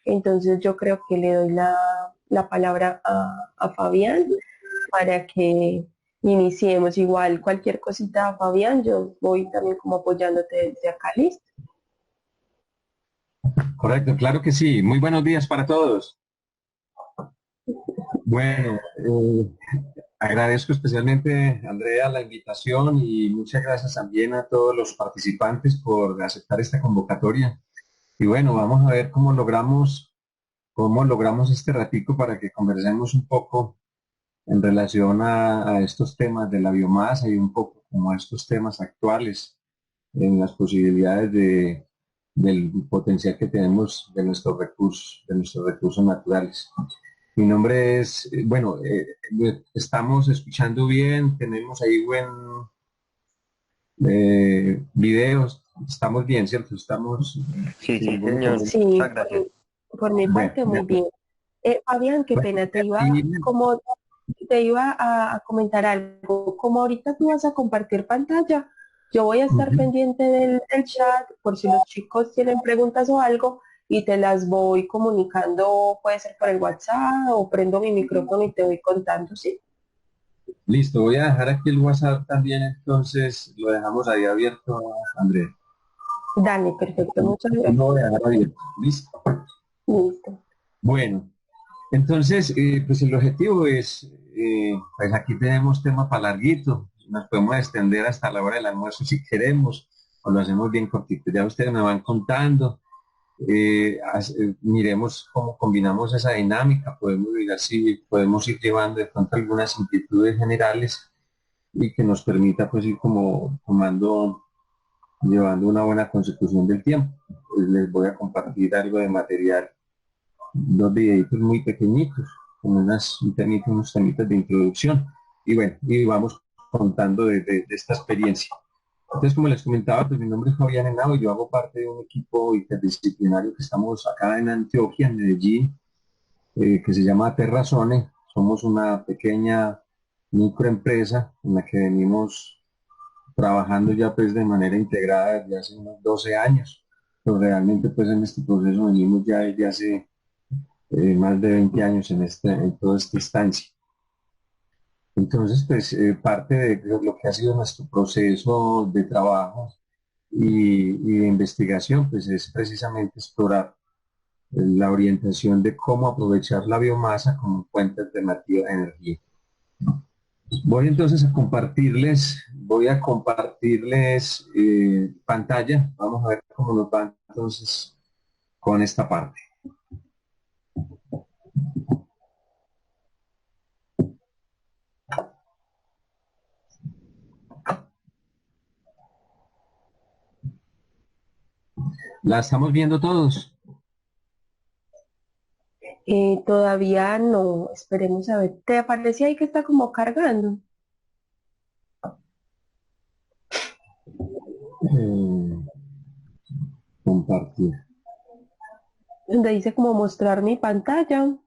Entonces yo creo que le doy la palabra a Fabián para que iniciemos. Igual cualquier cosita, Fabián, yo voy también como apoyándote desde acá, ¿listo? Correcto, claro que sí. Muy buenos días para todos. Bueno, agradezco especialmente, Andrea, la invitación y muchas gracias también a todos los participantes por aceptar esta convocatoria. Y bueno, vamos a ver cómo logramos este ratico para que conversemos un poco en relación a estos temas de la biomasa y un poco como a estos temas actuales en las posibilidades del potencial que tenemos de nuestros recursos naturales. Mi nombre es, estamos escuchando bien, tenemos ahí buen videos, estamos bien, ¿cierto? Estamos Sí, sin sí, ningún señor. inconveniente. Sí, Muchas gracias. por mi Bueno, parte de muy acuerdo. bien. Fabián, qué Bueno, pena, y, como te iba a comentar algo, como ahorita tú vas a compartir pantalla, yo voy a estar ujú, pendiente del chat por si los chicos tienen preguntas o algo y te las voy comunicando, puede ser por el WhatsApp o prendo mi micrófono y te voy contando, ¿sí? listo, voy a dejar aquí el WhatsApp también, entonces lo dejamos ahí abierto, Andrés. Dale, perfecto, muchas Lo gracias. voy a dejar abierto, listo. Listo. Bueno, entonces, pues el objetivo es, pues aquí tenemos tema para larguito, nos podemos extender hasta la hora del almuerzo si queremos, o lo hacemos bien cortito, ya ustedes me van contando, miremos cómo combinamos esa dinámica, podemos mirar si podemos ir llevando de pronto algunas inquietudes generales y que nos permita pues ir como llevando una buena consecución del tiempo. Pues les voy a compartir algo de material, dos videitos muy pequeñitos, con unos temitas de introducción. Y bueno, y vamos contando de esta experiencia. Entonces, como les comentaba, pues mi nombre es Fabián Henao y yo hago parte de un equipo interdisciplinario que estamos acá en Antioquia, en Medellín, que se llama Terrazone. Somos una pequeña microempresa en la que venimos trabajando ya pues de manera integrada desde hace unos 12 años, pero realmente pues en este proceso venimos ya desde hace más de 20 años en toda esta instancia. Entonces, pues parte de lo que ha sido nuestro proceso de trabajo y de investigación, pues es precisamente explorar la orientación de cómo aprovechar la biomasa como fuente alternativa de energía. Voy a compartirles pantalla. Vamos a ver cómo nos va entonces con esta parte. ¿La estamos viendo todos? Todavía no, esperemos a ver. ¿Te aparece ahí que está como cargando? Eh, compartir. Donde dice como mostrar mi pantalla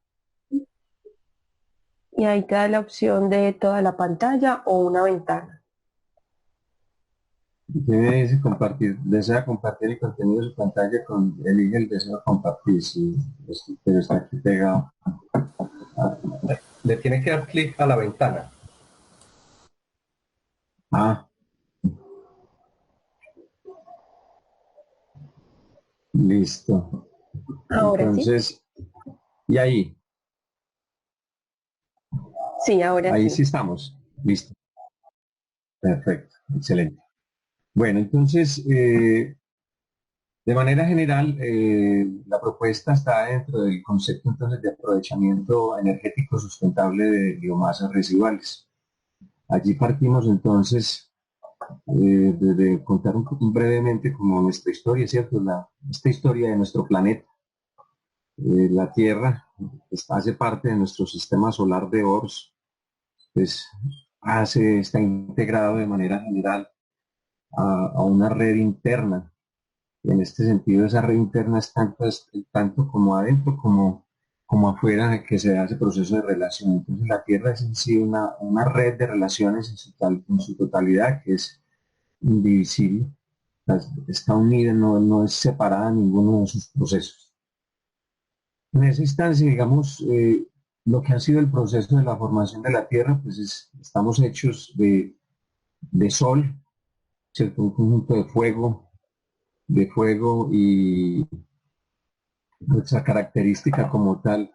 y ahí te da la opción de toda la pantalla o una ventana. Tiene dice compartir, desea compartir el contenido de su pantalla elige el deseo de compartir, sí, pero está aquí pegado. Le tiene que dar clic a la ventana. Ah, listo. Ahora sí. Entonces, y Sí, ahora ahí sí. sí estamos. Listo. Perfecto. Excelente. Bueno, entonces, de manera general, la propuesta está dentro del concepto entonces de aprovechamiento energético sustentable de biomasas residuales. Allí partimos entonces de contar un poco brevemente como nuestra historia, ¿cierto? Esta historia de nuestro planeta. La Tierra hace parte de nuestro sistema solar de Ors, pues está integrado de manera general a una red interna. En este sentido, esa red interna tanto como adentro como afuera que se da ese proceso de relación. Entonces, la Tierra es en sí una red de relaciones en su totalidad que es indivisible, está unida, no es separada en ninguno de sus procesos. En esa instancia, digamos, lo que ha sido el proceso de la formación de la Tierra, pues estamos hechos de sol, ¿cierto? Un conjunto de fuego y nuestra característica como tal,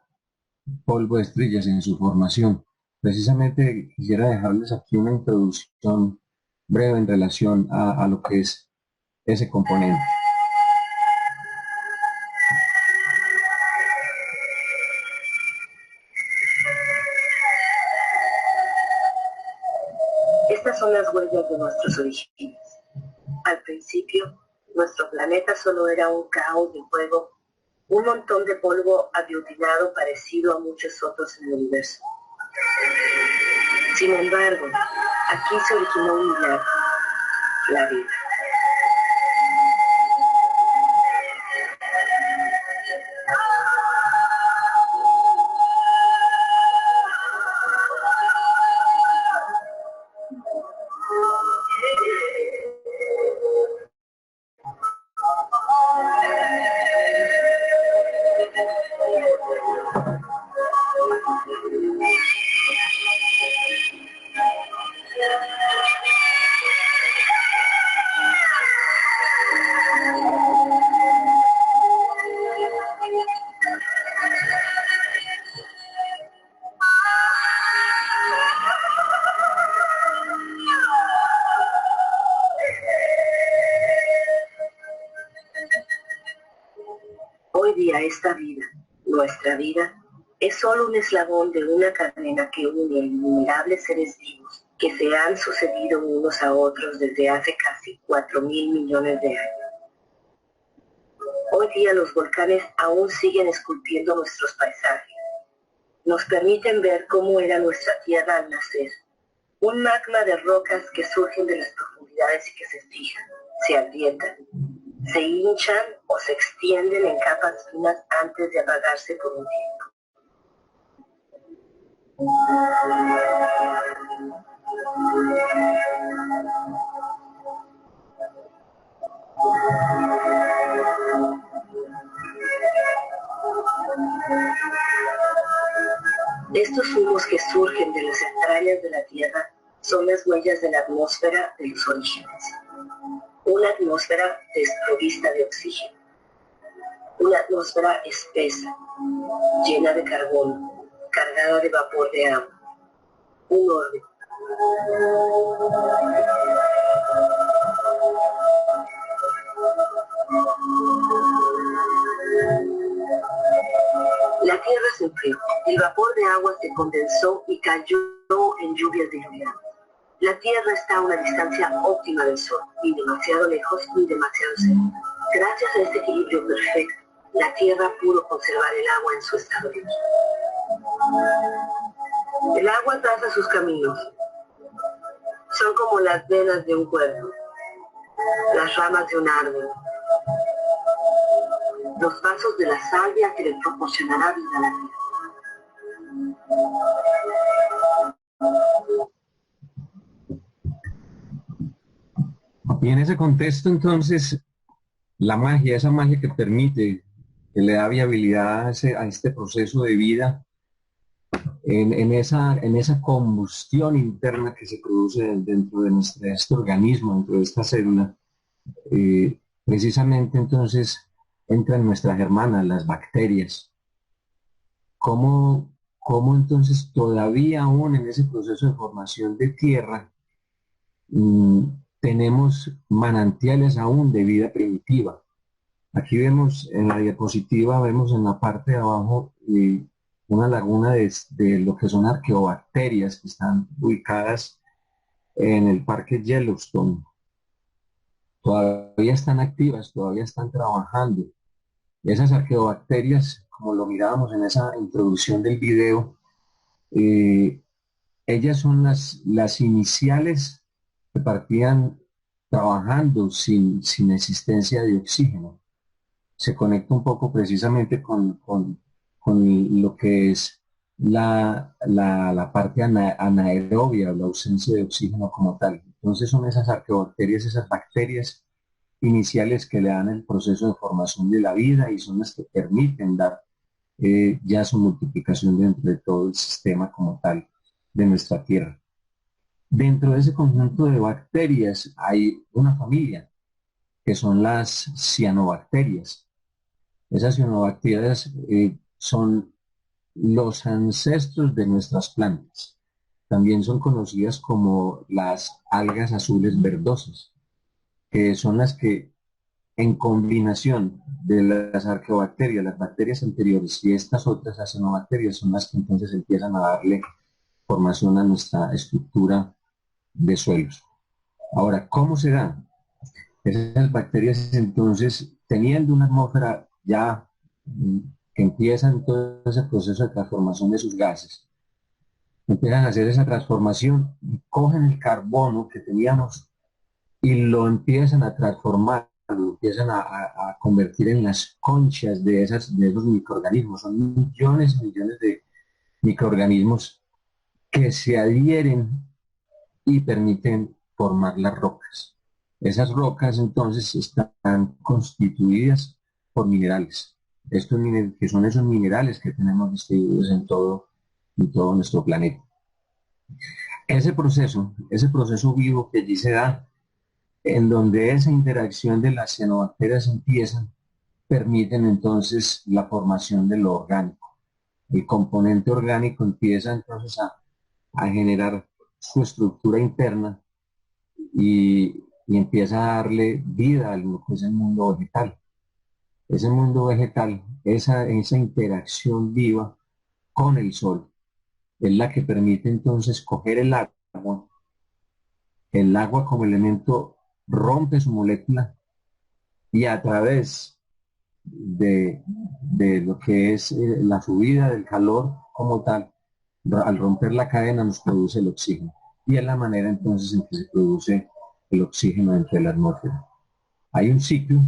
polvo de estrellas en su formación. Precisamente quisiera dejarles aquí una introducción breve en relación a lo que es ese componente. Estas son las huellas de nuestros orígenes. Al principio, nuestro planeta solo era un caos de fuego, un montón de polvo aglutinado parecido a muchos otros en el universo. Sin embargo, aquí se originó un milagro, la vida. Hoy día esta vida, nuestra vida, es solo un eslabón de una cadena que une a innumerables seres vivos que se han sucedido unos a otros desde hace casi 4.000 millones de años. Hoy día los volcanes aún siguen esculpiendo nuestros paisajes. Nos permiten ver cómo era nuestra Tierra al nacer. Un magma de rocas que surgen de las profundidades y que se fijan, se agrietan, se hinchan o se extienden en capas finas antes de apagarse por un tiempo. Estos humos que surgen de las entrañas de la Tierra son las huellas de la atmósfera de los orígenes. Una atmósfera desprovista de oxígeno. Una atmósfera espesa, llena de carbono, cargada de vapor de agua. Un orden. La Tierra se enfrió, el vapor de agua se condensó y cayó en lluvias de lluvia. La Tierra está a una distancia óptima del Sol, ni demasiado lejos ni demasiado cerca. Gracias a este equilibrio perfecto, la Tierra pudo conservar el agua en su estado líquido. El agua traza sus caminos. Son como las venas de un cuerpo, las ramas de un árbol, los vasos de la savia que le proporcionará vida a la vida. Y en ese contexto, entonces, la magia, esa magia que permite, que le da viabilidad a este proceso de vida, en esa combustión interna que se produce dentro de este organismo, dentro de esta célula, precisamente entonces entran nuestras hermanas, las bacterias. ¿Cómo entonces todavía aún en ese proceso de formación de tierra tenemos manantiales aún de vida primitiva? Aquí vemos en la diapositiva, vemos en la parte de abajo una laguna de lo que son arqueobacterias que están ubicadas en el parque Yellowstone. Todavía están activas, todavía están trabajando. Esas arqueobacterias, como lo mirábamos en esa introducción del video, ellas son las iniciales que partían trabajando sin existencia de oxígeno. Se conecta un poco precisamente con lo que es la parte anaerobia, la ausencia de oxígeno como tal. Entonces son esas arqueobacterias, esas bacterias iniciales que le dan el proceso de formación de la vida y son las que permiten dar ya su multiplicación dentro de todo el sistema como tal de nuestra Tierra. Dentro de ese conjunto de bacterias hay una familia, que son las cianobacterias. Esas cianobacterias son los ancestros de nuestras plantas. También son conocidas como las algas azules verdosas, que son las que en combinación de las arqueobacterias, las bacterias anteriores y estas otras cianobacterias son las que entonces empiezan a darle formación a nuestra estructura de suelos. Ahora, ¿cómo se da? Esas bacterias entonces, teniendo una atmósfera ya que empiezan todo ese proceso de transformación de sus gases, empiezan a hacer esa transformación y cogen el carbono que teníamos y lo empiezan a transformar, lo empiezan a convertir en las conchas de esos microorganismos. Son millones y millones de microorganismos que se adhieren y permiten formar las rocas. Esas rocas entonces están constituidas por minerales. Estos que son esos minerales que tenemos distribuidos en todo nuestro planeta. Ese proceso vivo que allí se da, en donde esa interacción de las cianobacterias empiezan, permiten entonces la formación de lo orgánico. El componente orgánico empieza entonces a generar su estructura interna y empieza a darle vida a lo que es el mundo vegetal. Ese mundo vegetal, esa interacción viva con el sol, es la que permite entonces coger el agua como elemento rompe su molécula y a través de lo que es la subida del calor como tal, al romper la cadena nos produce el oxígeno. Y es la manera entonces en que se produce el oxígeno dentro de la atmósfera. Hay un ciclo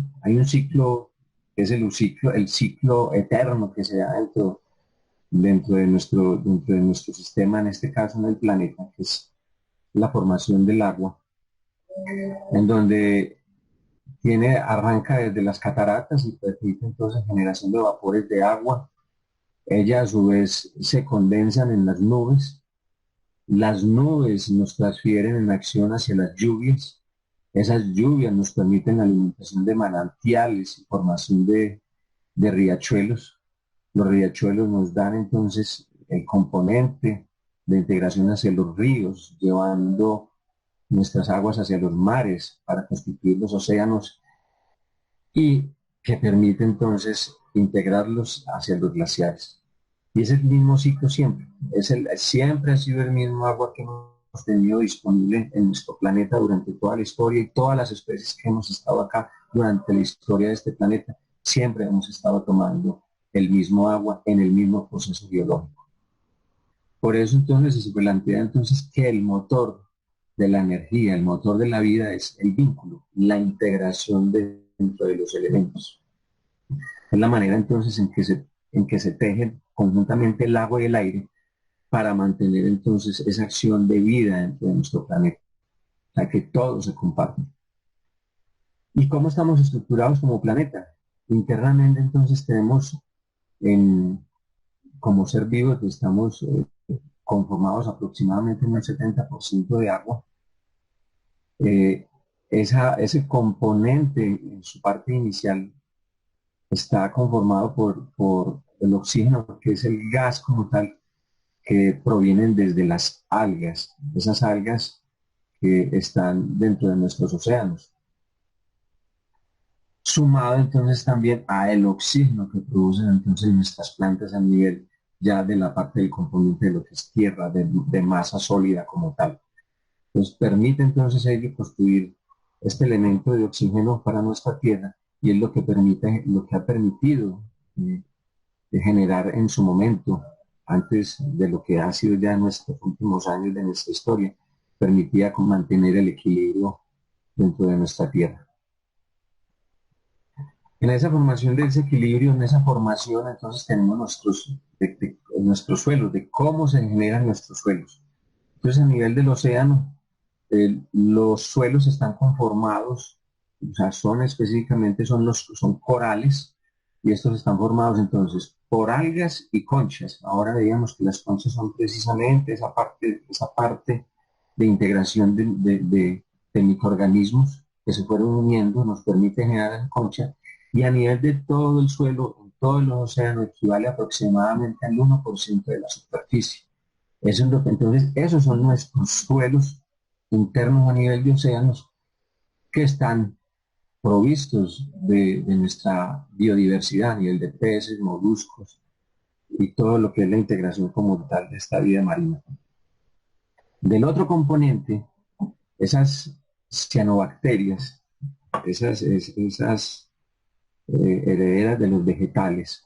que es el ciclo eterno que se da dentro de nuestro sistema, en este caso en el planeta, que es la formación del agua, en donde arranca desde las cataratas y permite entonces generación de vapores de agua. Ellas a su vez se condensan en las nubes nos transfieren en acción hacia las lluvias, esas lluvias nos permiten la alimentación de manantiales y formación de riachuelos. Los riachuelos nos dan entonces el componente de integración hacia los ríos, llevando nuestras aguas hacia los mares para constituir los océanos y que permite entonces integrarlos hacia los glaciares. Y es el mismo ciclo siempre, siempre ha sido el mismo agua que hemos tenido disponible en nuestro planeta durante toda la historia, y todas las especies que hemos estado acá durante la historia de este planeta, siempre hemos estado tomando el mismo agua en el mismo proceso biológico. Por eso entonces se plantea entonces que el motor de la energía, el motor de la vida es el vínculo, la integración dentro de los elementos. Es la manera entonces en que se tejen conjuntamente el agua y el aire para mantener entonces esa acción de vida dentro de nuestro planeta, o sea que todo se comparte. ¿Y cómo estamos estructurados como planeta? Internamente entonces tenemos, como ser vivo, estamos conformados aproximadamente en un 70% de agua. Ese componente en su parte inicial está conformado por el oxígeno, que es el gas como tal, que provienen desde las algas, esas algas que están dentro de nuestros océanos. Sumado entonces también a el oxígeno que producen entonces nuestras plantas a nivel ya de la parte del componente de lo que es tierra, de masa sólida como tal. Pues permite entonces ello construir este elemento de oxígeno para nuestra tierra, y es lo que ha permitido generar en su momento, antes de lo que ha sido ya en nuestros últimos años de nuestra historia, permitía mantener el equilibrio dentro de nuestra tierra. En esa formación de ese equilibrio, en esa formación, entonces tenemos nuestros suelos, de cómo se generan nuestros suelos. Entonces, a nivel del océano, los suelos están conformados, o sea, son corales, y estos están formados entonces por algas y conchas. Ahora veíamos que las conchas son precisamente esa parte de integración de microorganismos que se fueron uniendo, nos permite generar la concha, y a nivel de todo el suelo, en todos los océanos, equivale aproximadamente al 1% de la superficie. Eso es entonces, esos son nuestros suelos internos a nivel de océanos que están provistos de nuestra biodiversidad a nivel de peces, moluscos y todo lo que es la integración como tal de esta vida marina. Del otro componente, esas cianobacterias, esas herederas de los vegetales,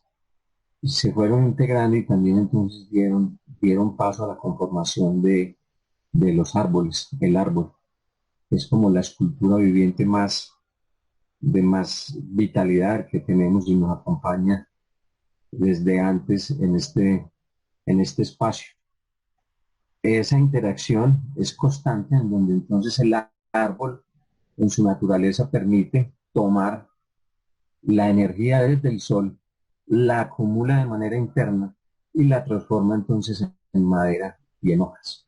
se fueron integrando y también entonces dieron paso a la conformación de los árboles. El árbol es como la escultura viviente de más vitalidad que tenemos y nos acompaña desde antes en este espacio. Esa interacción es constante en donde entonces el árbol en su naturaleza permite tomar la energía desde el sol, la acumula de manera interna y la transforma entonces en madera y en hojas.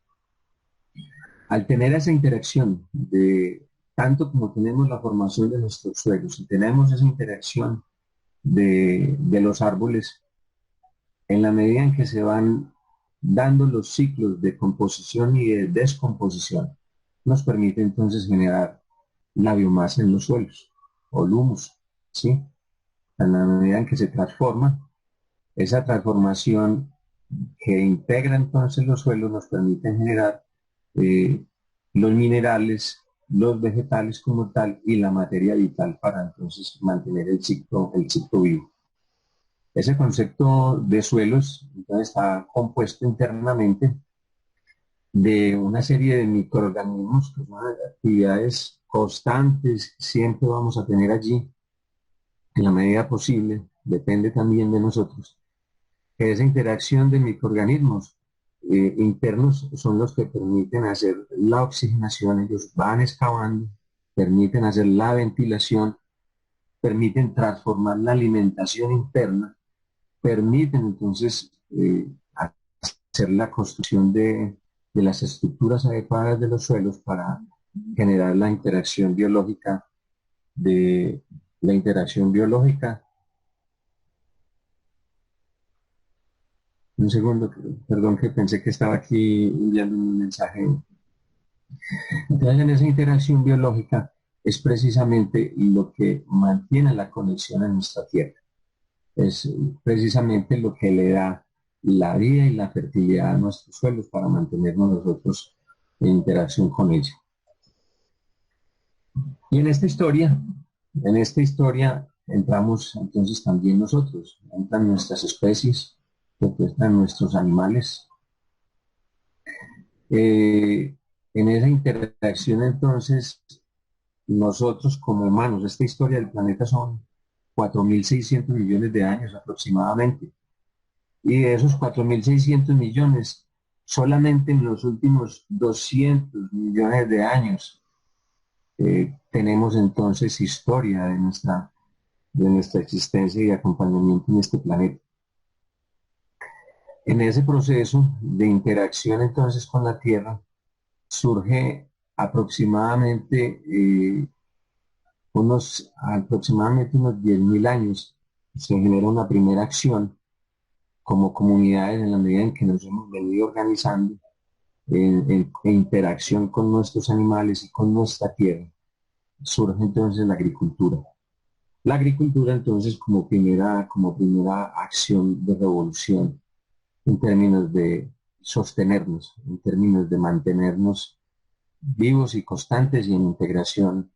Al tener esa interacción de tanto como tenemos la formación de nuestros suelos y tenemos esa interacción de los árboles, en la medida en que se van dando los ciclos de composición y de descomposición, nos permite entonces generar la biomasa en los suelos, o el humus, ¿sí? En la medida en que se transforma, esa transformación que integra entonces los suelos nos permite generar los minerales, los vegetales como tal y la materia vital para entonces mantener el ciclo vivo. Ese concepto de suelos entonces está compuesto internamente de una serie de microorganismos que son actividades constantes, siempre vamos a tener allí, en la medida posible, depende también de nosotros, que esa interacción de microorganismos internos son los que permiten hacer la oxigenación, ellos van excavando, permiten hacer la ventilación, permiten transformar la alimentación interna, permiten entonces hacer la construcción de las estructuras adecuadas de los suelos para generar la interacción biológica Un segundo, perdón, que pensé que estaba aquí enviando un mensaje. Entonces, en esa interacción biológica es precisamente lo que mantiene la conexión en nuestra tierra. Es precisamente lo que le da la vida y la fertilidad a nuestros suelos para mantenernos nosotros en interacción con ella. Y en esta historia entramos entonces también nosotros, entran nuestras especies, entran nuestros animales. En esa interacción entonces nosotros como humanos, esta historia del planeta son 4.600 millones de años aproximadamente. Y de esos 4.600 millones, solamente en los últimos 200 millones de años tenemos entonces historia de nuestra existencia y acompañamiento en este planeta. En ese proceso de interacción entonces con la Tierra surge aproximadamente unos 10.000 años, se genera una primera acción como comunidades en la medida en que nos hemos venido organizando en interacción con nuestros animales y con nuestra tierra. Surge entonces la agricultura. La agricultura entonces como primera acción de revolución en términos de sostenernos, en términos de mantenernos vivos y constantes y en integración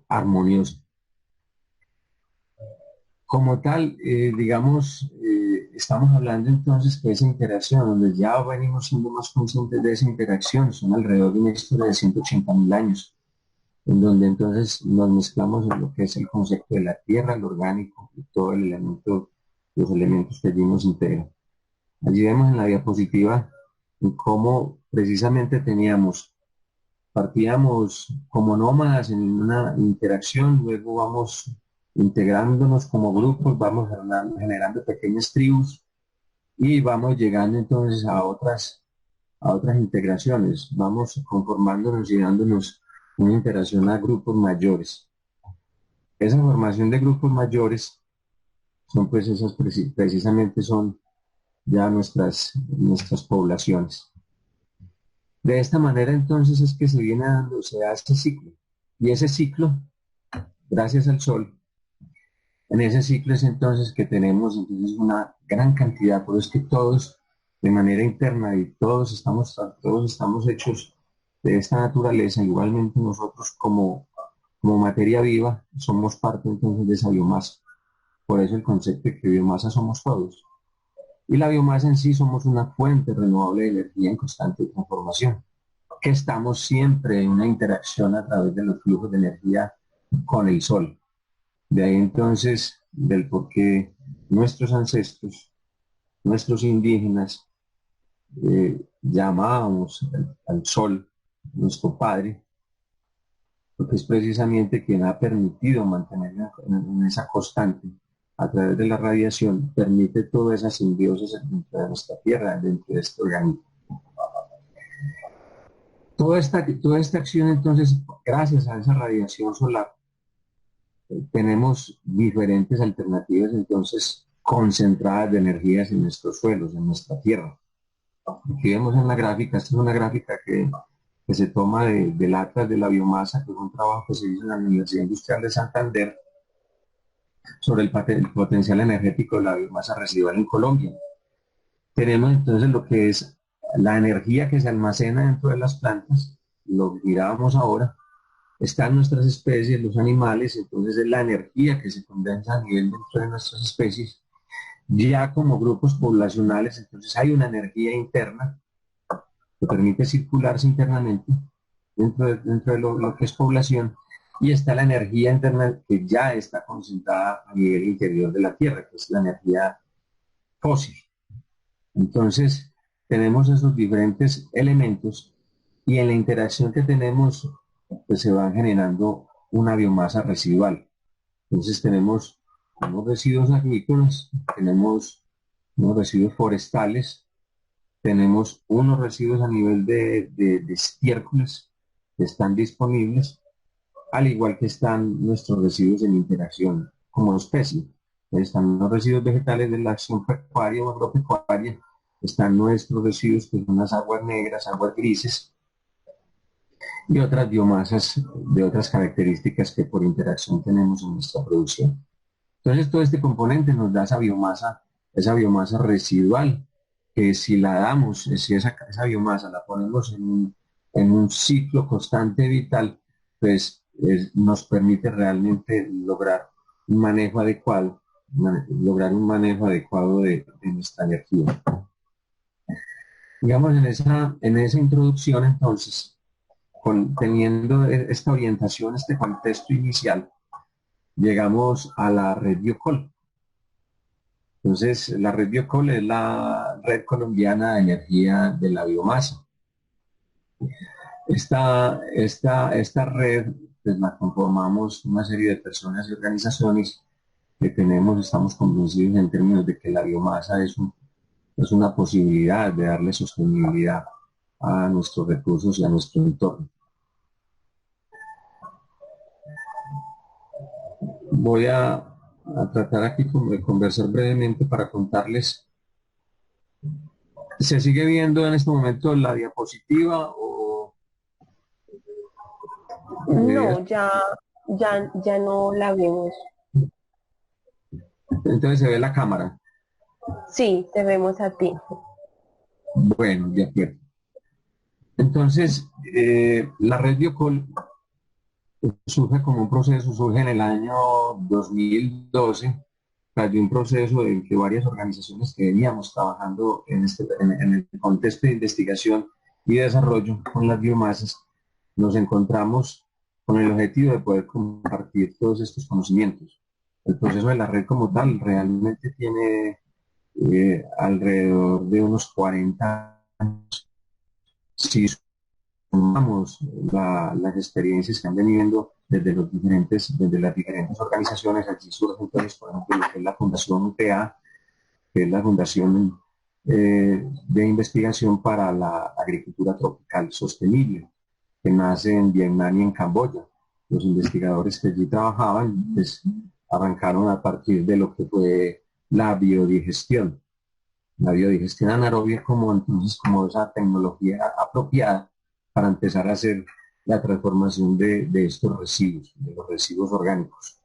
armoniosa. Como tal, estamos hablando entonces de esa interacción, donde ya venimos siendo más conscientes de esa interacción, son alrededor de una historia de 180.000 años, en donde entonces nos mezclamos en lo que es el concepto de la tierra, lo orgánico y todo los elementos que allí nos integran. Allí vemos en la diapositiva cómo precisamente partíamos como nómadas en una interacción, luego vamos integrándonos como grupos, vamos generando pequeñas tribus y vamos llegando entonces a otras integraciones, vamos conformándonos y dándonos una interacción a grupos mayores. Esa formación de grupos mayores son pues esas precisamente son ya nuestras poblaciones. De esta manera entonces es que se da este ciclo. Y ese ciclo, gracias al Sol, en ese ciclo es entonces que tenemos entonces una gran cantidad, por eso es que todos de manera interna y todos estamos hechos de esta naturaleza, igualmente nosotros como materia viva somos parte entonces de esa biomasa. Por eso el concepto de que biomasa somos todos. Y la biomasa en sí somos una fuente renovable de energía en constante transformación, que estamos siempre en una interacción a través de los flujos de energía con el Sol. De ahí entonces del por qué nuestros ancestros, nuestros indígenas, llamábamos al Sol nuestro Padre, porque es precisamente quien ha permitido mantener en esa constante a través de la radiación, permite toda esa simbiosis dentro de nuestra Tierra, dentro de este organismo. Toda esta acción entonces, gracias a esa radiación solar, tenemos diferentes alternativas entonces concentradas de energías en nuestros suelos, en nuestra Tierra. Aquí vemos en la gráfica, esta es una gráfica que se toma del Atlas de la Biomasa, que es un trabajo que se hizo en la Universidad Industrial de Santander sobre el potencial energético de la biomasa residual en Colombia. Tenemos entonces lo que es la energía que se almacena dentro de las plantas, lo mirábamos ahora, están nuestras especies, los animales, entonces es la energía que se condensa a nivel dentro de nuestras especies. Ya como grupos poblacionales, entonces hay una energía interna que permite circularse internamente dentro de lo que es población, y está la energía interna que ya está concentrada a nivel interior de la Tierra, que es la energía fósil. Entonces, tenemos esos diferentes elementos y en la interacción que tenemos, pues se va generando una biomasa residual. Entonces tenemos unos residuos agrícolas, tenemos unos residuos forestales, tenemos unos residuos a nivel de estiércoles que están disponibles, al igual que están nuestros residuos en interacción como especie. Están los residuos vegetales de la acción pecuaria o agropecuaria, están nuestros residuos que son las aguas negras, aguas grises, y otras biomasas de otras características que por interacción tenemos en nuestra producción. Entonces todo este componente nos da esa biomasa residual, que si la damos, si esa biomasa la ponemos en un ciclo constante vital, pues nos permite realmente lograr un manejo adecuado, de nuestra energía. Digamos, en esa introducción, entonces, teniendo esta orientación, este contexto inicial, llegamos a la red Biocol. Entonces, la red Biocol es la red colombiana de energía de la biomasa. Esta red, pues la conformamos una serie de personas y organizaciones que estamos convencidos en términos de que la biomasa es una posibilidad de darle sostenibilidad a nuestros recursos y a nuestro entorno. Voy a tratar aquí de conversar brevemente para contarles. ¿Se sigue viendo en este momento la diapositiva o...? No, ya no la vemos. Entonces se ve la cámara. Sí, te vemos a ti. Bueno, de acuerdo. Entonces, la red Biocol surge como un proceso, surge en el año 2012, de un proceso en que varias organizaciones que veníamos trabajando en el contexto de investigación y desarrollo con las biomasas, nos encontramos con el objetivo de poder compartir todos estos conocimientos. El proceso de la red como tal realmente tiene alrededor de unos 40 años. Sí, tomamos las experiencias que han venido desde las diferentes organizaciones. Allí surge entonces, por ejemplo, lo que es la Fundación UPA, que es la Fundación de Investigación para la Agricultura Tropical Sostenible, que nace en Vietnam y en Camboya. Los investigadores que allí trabajaban, pues, arrancaron a partir de lo que fue la biodigestion anaerobia, como entonces como esa tecnología apropiada para empezar a hacer la transformación de estos residuos, de los residuos orgánicos.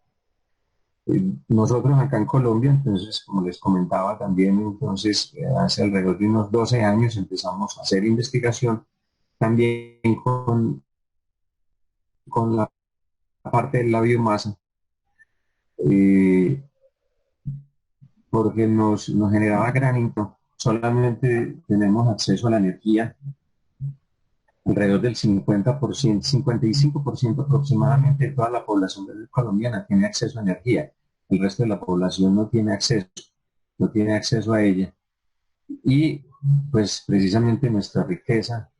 Nosotros acá en Colombia, entonces, como les comentaba también, entonces, hace alrededor de unos 12 años empezamos a hacer investigación también con la parte de la biomasa, porque nos generaba gran impacto. Solamente tenemos acceso a la energía, alrededor del 50%, 55% aproximadamente de toda la población colombiana tiene acceso a energía. El resto de la población no tiene acceso a ella. Y pues precisamente nuestra riqueza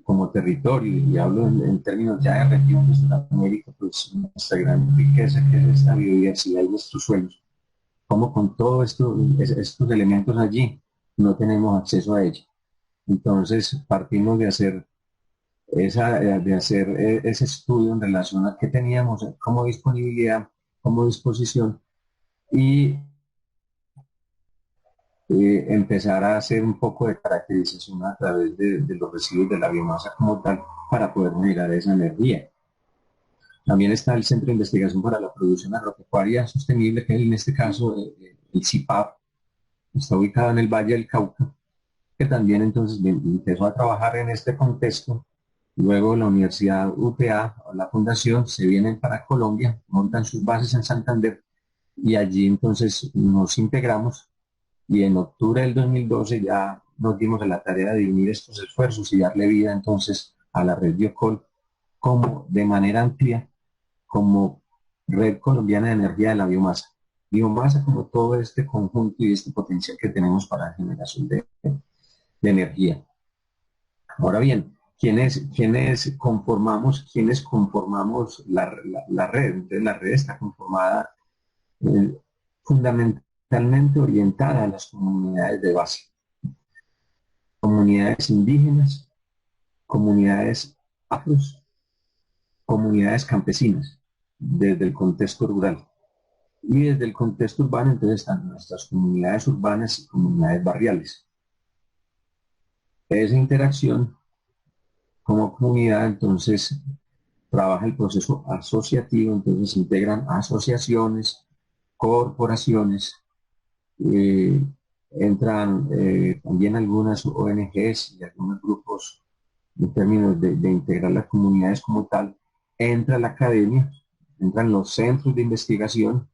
como territorio, y hablo en términos ya de región de Sudamérica, pues nuestra gran riqueza que es esta biodiversidad y nuestros suelos, como con todos estos elementos allí no tenemos acceso a ella. Entonces partimos de hacer ese estudio en relación a qué teníamos como disponibilidad, como disposición, y empezar a hacer un poco de caracterización a través de los residuos de la biomasa como tal para poder generar esa energía. También está el Centro de Investigación para la Producción Agropecuaria Sostenible, que en este caso el CIPAP, está ubicado en el Valle del Cauca, que también entonces empezó a trabajar en este contexto. Luego la Universidad UPA o la Fundación se vienen para Colombia, montan sus bases en Santander y allí entonces nos integramos, y en octubre del 2012 ya nos dimos a la tarea de unir estos esfuerzos y darle vida entonces a la red Biocol como de manera amplia, como red colombiana de energía de la biomasa. Biomasa como todo este conjunto y este potencial que tenemos para la generación de energía. Ahora bien, ¿quiénes conformamos la red? Entonces la red está conformada fundamentalmente orientada a las comunidades de base, comunidades indígenas, comunidades afros, comunidades campesinas, desde el contexto rural. Y desde el contexto urbano, entonces están nuestras comunidades urbanas y comunidades barriales. Esa interacción como comunidad, entonces, trabaja el proceso asociativo, entonces se integran asociaciones, corporaciones, entran también algunas ONGs y algunos grupos en términos de integrar las comunidades como tal, entra la academia, entran los centros de investigación,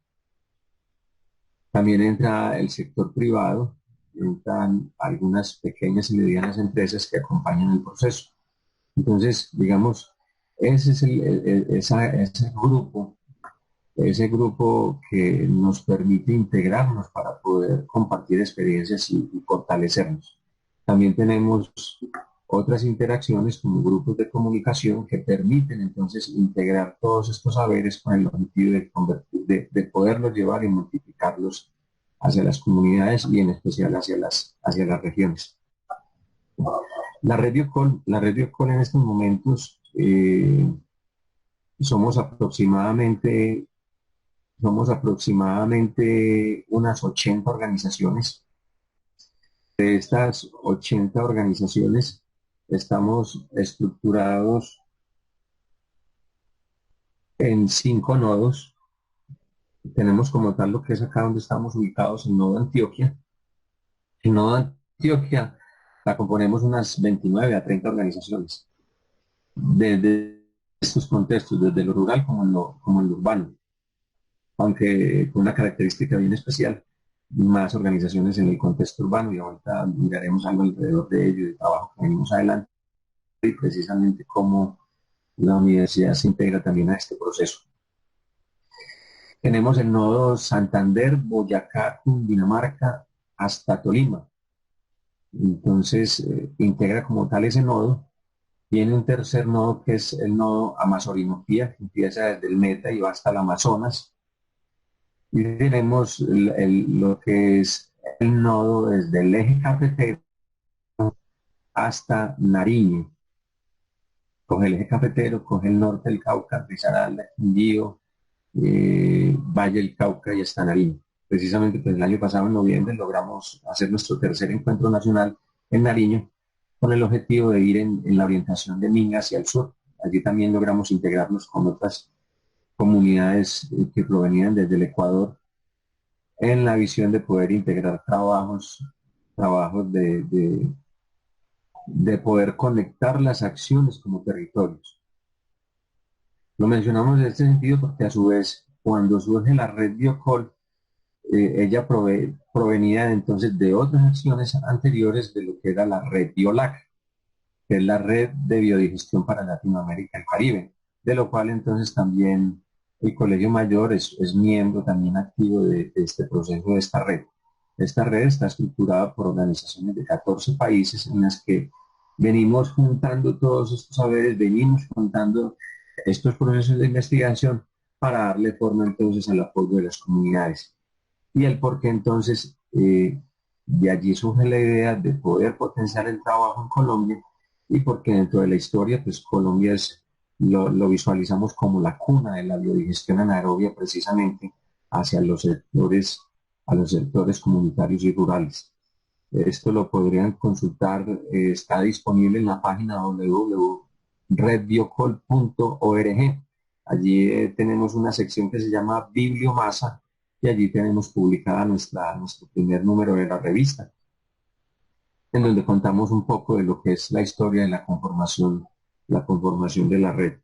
también entra el sector privado, entran algunas pequeñas y medianas empresas que acompañan el proceso. Entonces, digamos, ese es ese grupo que nos permite integrarnos para poder compartir experiencias y fortalecernos. También tenemos otras interacciones como grupos de comunicación que permiten entonces integrar todos estos saberes con el objetivo de poderlos llevar y multiplicarlos hacia las comunidades y en especial hacia las regiones. La red Biocol en estos momentos somos aproximadamente unas 80 organizaciones. De estas 80 organizaciones estamos estructurados en 5 nodos. Tenemos como tal lo que es acá donde estamos ubicados, el nodo Antioquia. El nodo Antioquia la componemos unas 29 a 30 organizaciones. Desde estos contextos, desde lo rural como en lo urbano, aunque con una característica bien especial, más organizaciones en el contexto urbano, y ahorita miraremos algo alrededor de ello, de trabajo que venimos adelante, y precisamente cómo la universidad se integra también a este proceso. Tenemos el nodo Santander, Boyacá, Cundinamarca, hasta Tolima. Entonces, integra como tal ese nodo Tiene un tercer nodo que es el nodo Amazonía, que empieza desde el Meta y va hasta el Amazonas. Y tenemos lo que es el nodo desde el eje cafetero hasta Nariño. Coge el eje cafetero, coge el norte del Cauca, Risaralda, Quindío, Valle del Cauca y hasta Nariño. Precisamente pues, el año pasado, en noviembre, logramos hacer nuestro tercer encuentro nacional en Nariño con el objetivo de ir en la orientación de Minga hacia el sur. Allí también logramos integrarnos con otras comunidades que provenían desde el Ecuador en la visión de poder integrar trabajos de poder conectar las acciones como territorios. Lo mencionamos en este sentido porque a su vez, cuando surge la red Biocol, ella provenía entonces de otras acciones anteriores de lo que era la red BioLac, que es la red de biodigestión para Latinoamérica y el Caribe, de lo cual entonces también el Colegio Mayor es miembro también activo de este proceso de esta red. Esta red está estructurada por organizaciones de 14 países en las que venimos juntando todos estos saberes, venimos juntando estos procesos de investigación para darle forma entonces al apoyo de las comunidades. Y el por qué entonces de allí surge la idea de poder potenciar el trabajo en Colombia y porque dentro de la historia pues Colombia lo visualizamos como la cuna de la biodigestión anaerobia precisamente hacia a los sectores comunitarios y rurales. Esto lo podrían consultar, está disponible en la página www.redbiocol.org. Allí tenemos una sección que se llama Bibliomasa y allí tenemos publicada nuestro primer número de la revista, en donde contamos un poco de lo que es la historia de la conformación de la red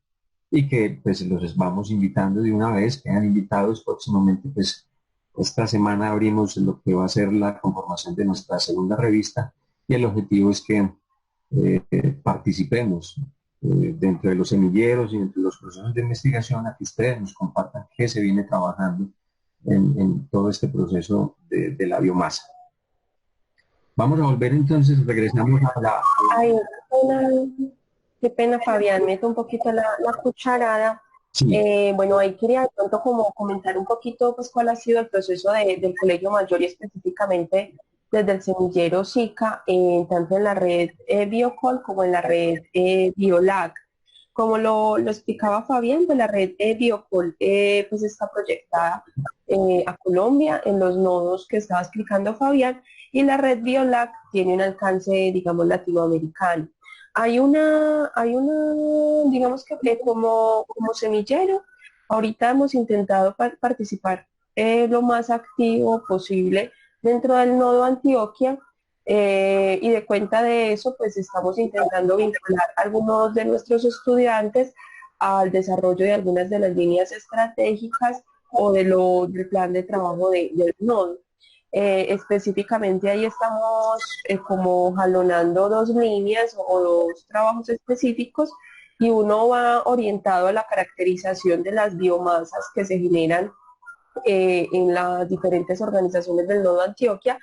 y que pues los vamos invitando de una vez, quedan invitados próximamente pues esta semana abrimos lo que va a ser la conformación de nuestra segunda revista y el objetivo es que participemos dentro de los semilleros y dentro de los procesos de investigación a que ustedes nos compartan qué se viene trabajando en todo este proceso de la biomasa. Vamos a volver entonces, regresamos a Ay, qué pena, Fabián, meto un poquito la cucharada. sí, Bueno, ahí quería de pronto como comentar un poquito pues cuál ha sido el proceso del Colegio Mayor y específicamente desde el semillero SICA, tanto en la red Biocol como en la red BioLab. Como lo explicaba Fabián, pues la red Biocol pues está proyectada a Colombia en los nodos que estaba explicando Fabián y la red BioLab tiene un alcance, digamos, latinoamericano. Digamos que como semillero, ahorita hemos intentado participar lo más activo posible dentro del nodo Antioquia y de cuenta de eso, pues estamos intentando vincular a algunos de nuestros estudiantes al desarrollo de algunas de las líneas estratégicas o del plan de trabajo del nodo. Específicamente ahí estamos como jalonando dos líneas o dos trabajos específicos y uno va orientado a la caracterización de las biomasas que se generan en las diferentes organizaciones del Nodo Antioquia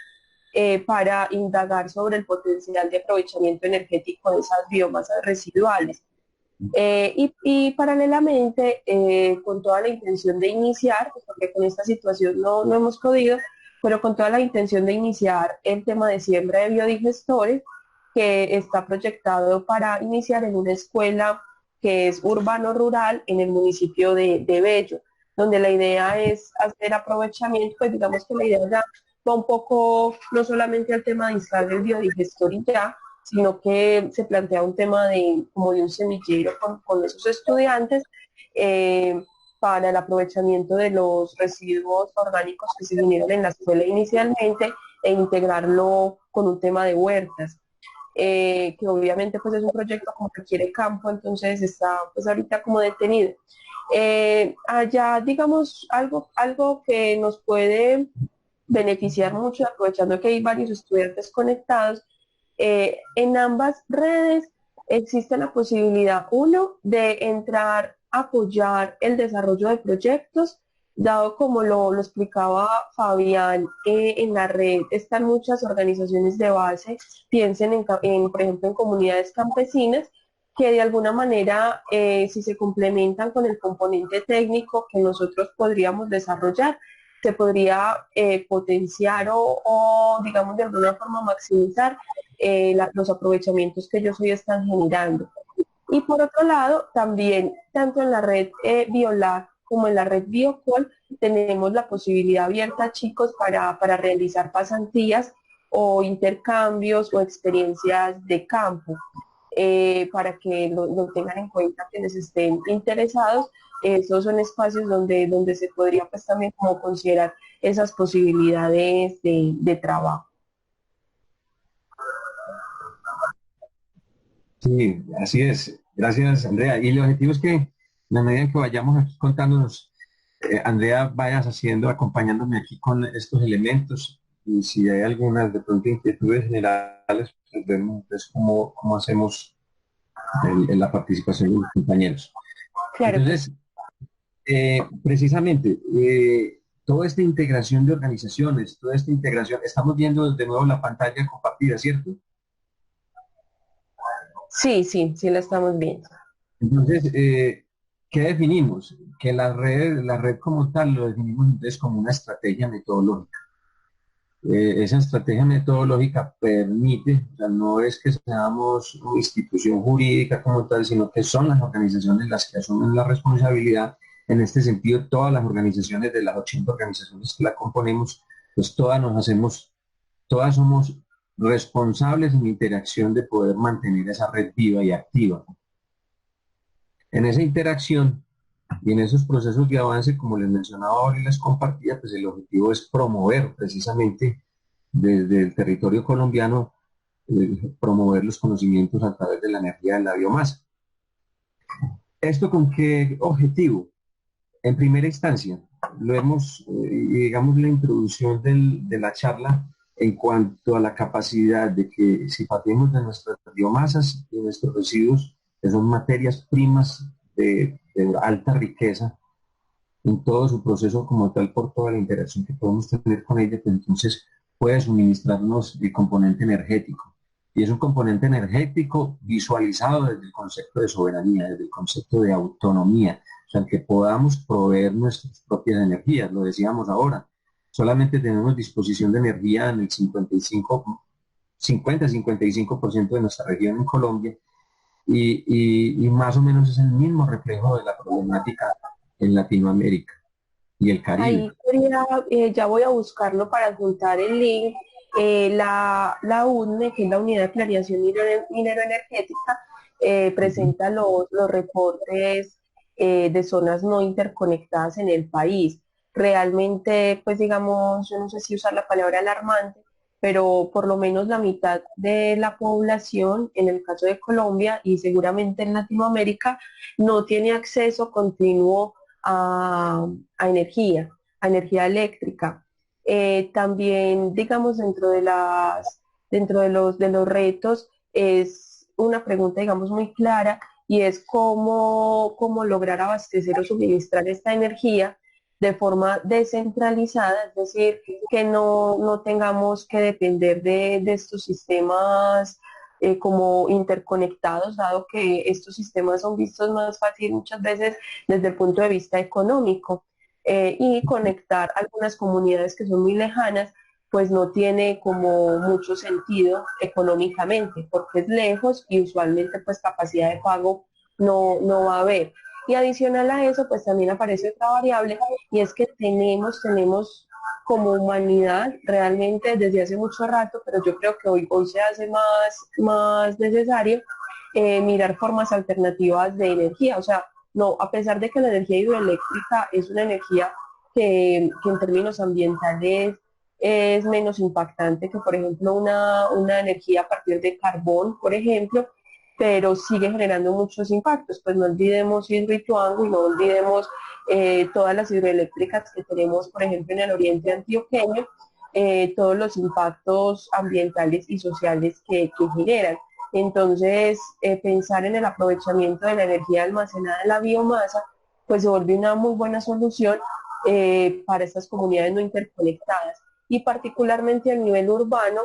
para indagar sobre el potencial de aprovechamiento energético de esas biomasas residuales. Y paralelamente, con toda la intención de iniciar, pues porque con esta situación no hemos podido, pero con toda la intención de iniciar el tema de siembra de biodigestores, que está proyectado para iniciar en una escuela que es urbano-rural en el municipio de Bello, donde la idea es hacer aprovechamiento, pues digamos que la idea ya va un poco no solamente al tema de instalar el biodigestor y ya, sino que se plantea un tema como de un semillero con esos estudiantes para el aprovechamiento de los residuos orgánicos que se generan en la escuela inicialmente e integrarlo con un tema de huertas. Que obviamente pues es un proyecto como que requiere campo, entonces está pues ahorita como detenido. Allá digamos algo que nos puede beneficiar mucho, aprovechando que hay varios estudiantes conectados, en ambas redes existe la posibilidad, uno, de entrar a apoyar el desarrollo de proyectos, dado como lo explicaba Fabián, en la red están muchas organizaciones de base, piensen por ejemplo, en comunidades campesinas, que de alguna manera, si se complementan con el componente técnico que nosotros podríamos desarrollar, se podría potenciar digamos, de alguna forma maximizar los aprovechamientos que ellos hoy están generando. Y por otro lado, también, tanto en la red BioLab como en la red BioCol, tenemos la posibilidad abierta, chicos, para realizar pasantías o intercambios o experiencias de campo, para que lo tengan en cuenta quienes estén interesados. Esos son espacios donde se podría pues también como considerar esas posibilidades de trabajo. Sí, así es. Gracias, Andrea. Y el objetivo es que, en la medida en que vayamos aquí contándonos, Andrea, vayas haciendo, acompañándome aquí con estos elementos. Y si hay algunas de pronto inquietudes generales, pues vemos pues, cómo hacemos la participación de los compañeros. Claro que sí. Entonces, precisamente, toda esta integración de organizaciones, toda esta integración, estamos viendo de nuevo la pantalla compartida, ¿cierto? Sí, sí, sí la estamos viendo. Entonces, ¿qué definimos? Que la red como tal lo definimos entonces como una estrategia metodológica. Esa estrategia metodológica permite, o sea, no es que seamos una institución jurídica como tal, sino que son las organizaciones las que asumen la responsabilidad. En este sentido, todas las organizaciones de las 80 organizaciones que la componemos, pues todas somos responsables en interacción de poder mantener esa red viva y activa. En esa interacción y en esos procesos de avance, como les mencionaba ahora y les compartía, pues el objetivo es promover precisamente desde el territorio colombiano, promover los conocimientos a través de la energía de la biomasa. ¿Esto con qué objetivo? En primera instancia, lo hemos, digamos, la introducción de la charla en cuanto a la capacidad de que si partimos de nuestras biomasas y nuestros residuos, que son materias primas de alta riqueza, en todo su proceso como tal, por toda la interacción que podemos tener con ella, pues entonces puede suministrarnos el componente energético. Y es un componente energético visualizado desde el concepto de soberanía, desde el concepto de autonomía, o sea, que podamos proveer nuestras propias energías, lo decíamos ahora. Solamente tenemos disposición de energía en el 50-55% de nuestra región en Colombia, y más o menos es el mismo reflejo de la problemática en Latinoamérica y el Caribe. Ahí quería, ya voy a buscarlo para adjuntar el link. La UNE, que es la Unidad de Clariación Mineroenergética, presenta los reportes de zonas no interconectadas en el país. Realmente, pues digamos, yo no sé si usar la palabra alarmante, pero por lo menos la mitad de la población, en el caso de Colombia y seguramente en Latinoamérica, no tiene acceso continuo a, a energía eléctrica. También, digamos, dentro de los retos es una pregunta, digamos, muy clara y es cómo lograr abastecer o suministrar esta energía de forma descentralizada, es decir, que no tengamos que depender de estos sistemas como interconectados, dado que estos sistemas son vistos más fácil muchas veces desde el punto de vista económico, y conectar algunas comunidades que son muy lejanas, pues no tiene como mucho sentido económicamente, porque es lejos y usualmente pues capacidad de pago no va a haber. Y adicional a eso, pues también aparece otra variable, y es que tenemos como humanidad realmente desde hace mucho rato, pero yo creo que hoy se hace más necesario mirar formas alternativas de energía. O sea, no, a pesar de que la energía hidroeléctrica es una energía que en términos ambientales es menos impactante que, por ejemplo, una energía a partir de carbón, por ejemplo, pero sigue generando muchos impactos. Pues no olvidemos Hidroituango y no olvidemos todas las hidroeléctricas que tenemos, por ejemplo, en el oriente antioqueño, todos los impactos ambientales y sociales que generan. Entonces, pensar en el aprovechamiento de la energía almacenada en la biomasa, pues se vuelve una muy buena solución para estas comunidades no interconectadas. Y particularmente a nivel urbano,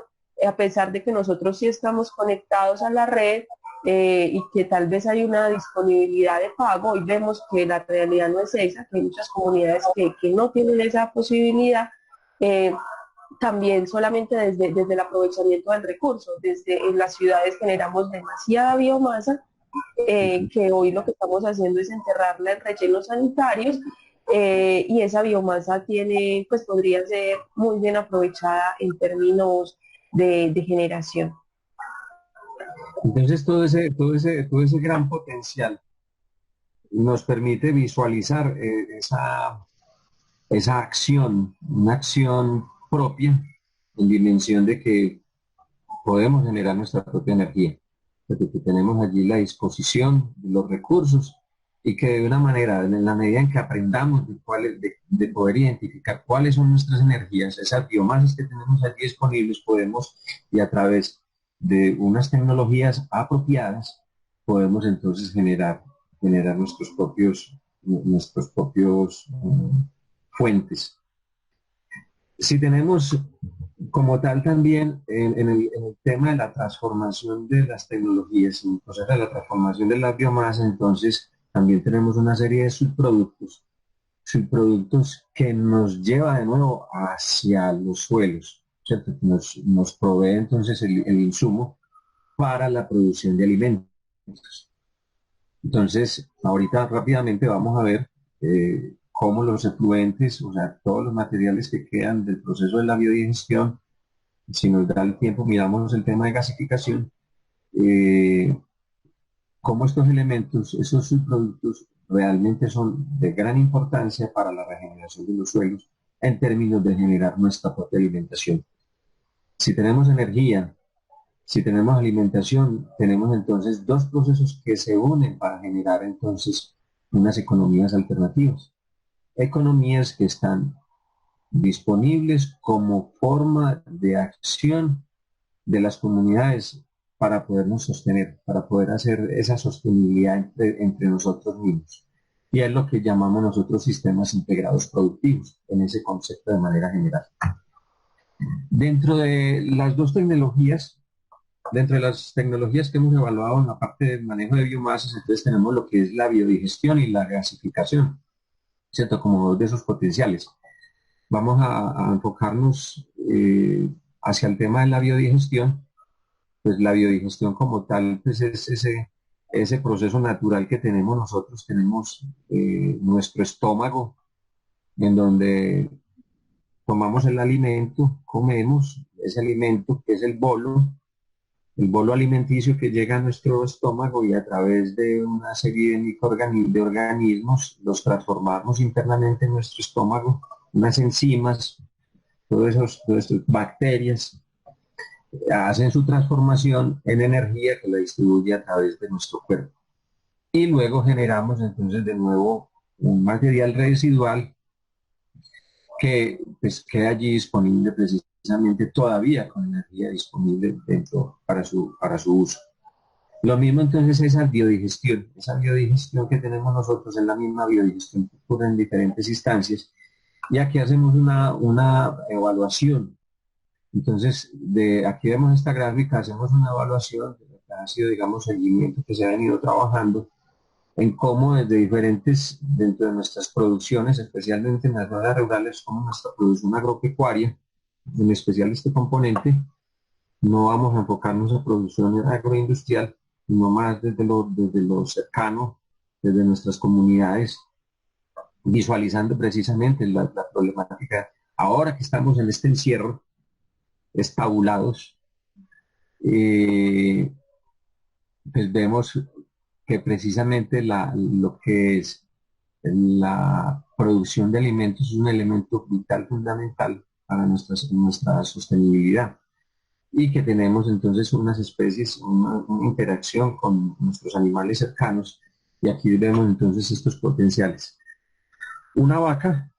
a pesar de que nosotros sí estamos conectados a la red, y que tal vez hay una disponibilidad de pago y vemos que la realidad no es esa, que hay muchas comunidades que no tienen esa posibilidad, eh, también solamente desde el aprovechamiento del recurso. Desde en las ciudades generamos demasiada biomasa, que hoy lo que estamos haciendo es enterrarla en rellenos sanitarios, y esa biomasa tiene, pues podría ser muy bien aprovechada en términos de generación. Entonces todo ese gran potencial nos permite visualizar esa acción, una acción propia en dimensión de que podemos generar nuestra propia energía, porque que tenemos allí la disposición, los recursos, y que de una manera, en la medida en que aprendamos de poder identificar cuáles son nuestras energías, esas biomasas que tenemos allí disponibles, podemos, y a través de unas tecnologías apropiadas, podemos entonces generar nuestros propios fuentes. Si tenemos como tal también en el tema de la transformación de las tecnologías, en el proceso de la transformación de las biomasas, entonces también tenemos una serie de subproductos que nos lleva de nuevo hacia los suelos, ¿cierto? Nos provee entonces el insumo para la producción de alimentos. Entonces, ahorita rápidamente vamos a ver cómo los efluentes, o sea, todos los materiales que quedan del proceso de la biodigestión, si nos da el tiempo, miramos el tema de gasificación, eh, cómo estos elementos, esos subproductos, realmente son de gran importancia para la regeneración de los suelos en términos de generar nuestra propia alimentación. Si tenemos energía, si tenemos alimentación, tenemos entonces dos procesos que se unen para generar entonces unas economías alternativas. Economías que están disponibles como forma de acción de las comunidades para podernos sostener, para poder hacer esa sostenibilidad entre nosotros mismos. Y es lo que llamamos nosotros sistemas integrados productivos, en ese concepto de manera general. Dentro de las dos tecnologías, dentro de las tecnologías que hemos evaluado en la parte del manejo de biomasas, entonces tenemos lo que es la biodigestión y la gasificación, ¿cierto? Como dos de esos potenciales. Vamos a enfocarnos hacia el tema de la biodigestión. Pues la biodigestión como tal, pues es ese proceso natural que tenemos nosotros. Tenemos nuestro estómago, en donde tomamos el alimento, comemos ese alimento que es el bolo alimenticio que llega a nuestro estómago y a través de una serie de microorganismos los transformamos internamente en nuestro estómago, unas enzimas, todas esas bacterias hacen su transformación en energía que la distribuye a través de nuestro cuerpo. Y luego generamos entonces de nuevo un material residual que pues, queda allí disponible precisamente todavía con energía disponible dentro para su uso. Lo mismo entonces esa biodigestión que tenemos nosotros es la misma biodigestión que ocurre en diferentes instancias, y aquí hacemos una evaluación. Entonces, aquí vemos esta gráfica, hacemos una evaluación de lo que ha sido, digamos, seguimiento que se ha venido trabajando en cómo desde diferentes, dentro de nuestras producciones, especialmente en las zonas rurales, como nuestra producción agropecuaria, en especial este componente, no vamos a enfocarnos a producción agroindustrial, sino más desde lo cercano, desde nuestras comunidades, visualizando precisamente la problemática. Ahora que estamos en este encierro, estabulados, pues vemos que precisamente lo que es la producción de alimentos es un elemento vital, fundamental para nuestra sostenibilidad, y que tenemos entonces unas especies, una interacción con nuestros animales cercanos, y aquí vemos entonces estos potenciales. Una vaca,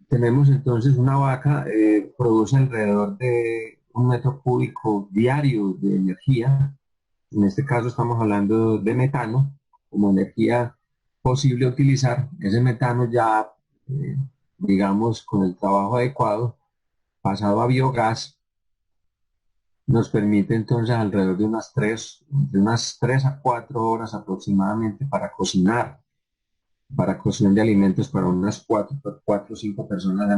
tenemos entonces una vaca, produce alrededor de 1 metro cúbico diario de energía. En este caso estamos hablando de metano como energía posible utilizar. Ese metano ya, digamos, con el trabajo adecuado, pasado a biogás, nos permite entonces alrededor de unas 3 a 4 horas aproximadamente para cocción de alimentos para unas 4 o 5 personas a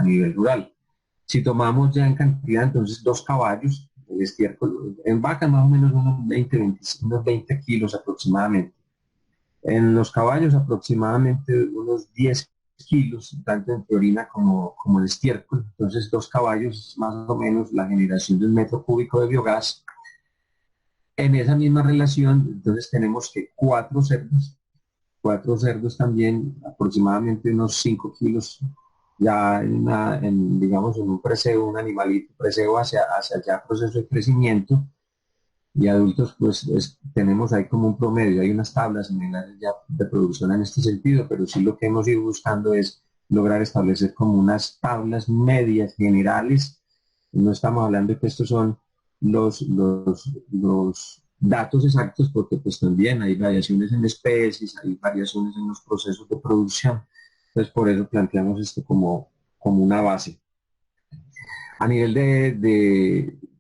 nivel rural. Si tomamos ya en cantidad, entonces 2 caballos, el estiércol, en vacas más o menos unos 20 kilos aproximadamente. En los caballos aproximadamente unos 10 kilos, tanto en orina como en estiércol. Entonces 2 caballos es más o menos la generación de 1 metro cúbico de biogás. En esa misma relación, entonces tenemos que 4 cerdos también, aproximadamente unos 5 kilos, ya digamos, en un preseo, un animalito, preseo hacia ya proceso de crecimiento, y adultos, pues tenemos ahí como un promedio, hay unas tablas similares ya de producción en este sentido, pero sí lo que hemos ido buscando es lograr establecer como unas tablas medias generales. No estamos hablando de que estos son los datos exactos, porque pues también hay variaciones en especies, hay variaciones en los procesos de producción. Entonces por eso planteamos esto como una base. A nivel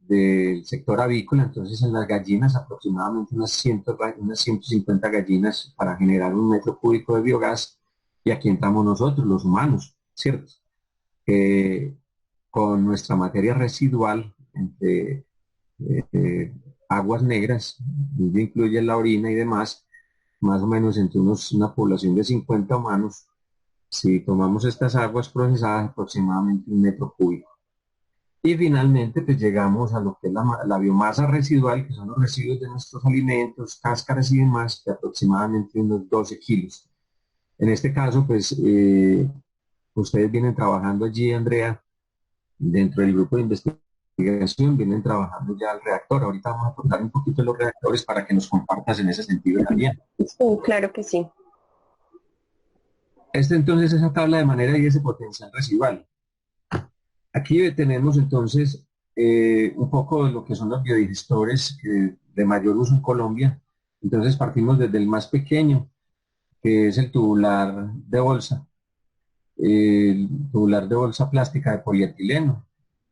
del sector avícola, entonces en las gallinas aproximadamente unas 150 gallinas para generar 1 metro cúbico de biogás, y aquí entramos nosotros, los humanos, ¿cierto? Con nuestra materia residual entre aguas negras, incluye la orina y demás, más o menos entre una población de 50 humanos, si tomamos estas aguas procesadas, aproximadamente 1 metro cúbico. Y finalmente, pues llegamos a lo que es la biomasa residual, que son los residuos de nuestros alimentos, cáscaras y demás, de aproximadamente unos 12 kilos. En este caso, pues, ustedes vienen trabajando allí, Andrea, dentro del grupo de investigación, vienen trabajando ya el reactor. Ahorita vamos a contar un poquito de los reactores para que nos compartas en ese sentido también. Claro que sí. Entonces, esa tabla de manera y ese potencial residual. Aquí tenemos entonces un poco de lo que son los biodigestores de mayor uso en Colombia. Entonces partimos desde el más pequeño, que es el tubular de bolsa. El tubular de bolsa plástica de polietileno,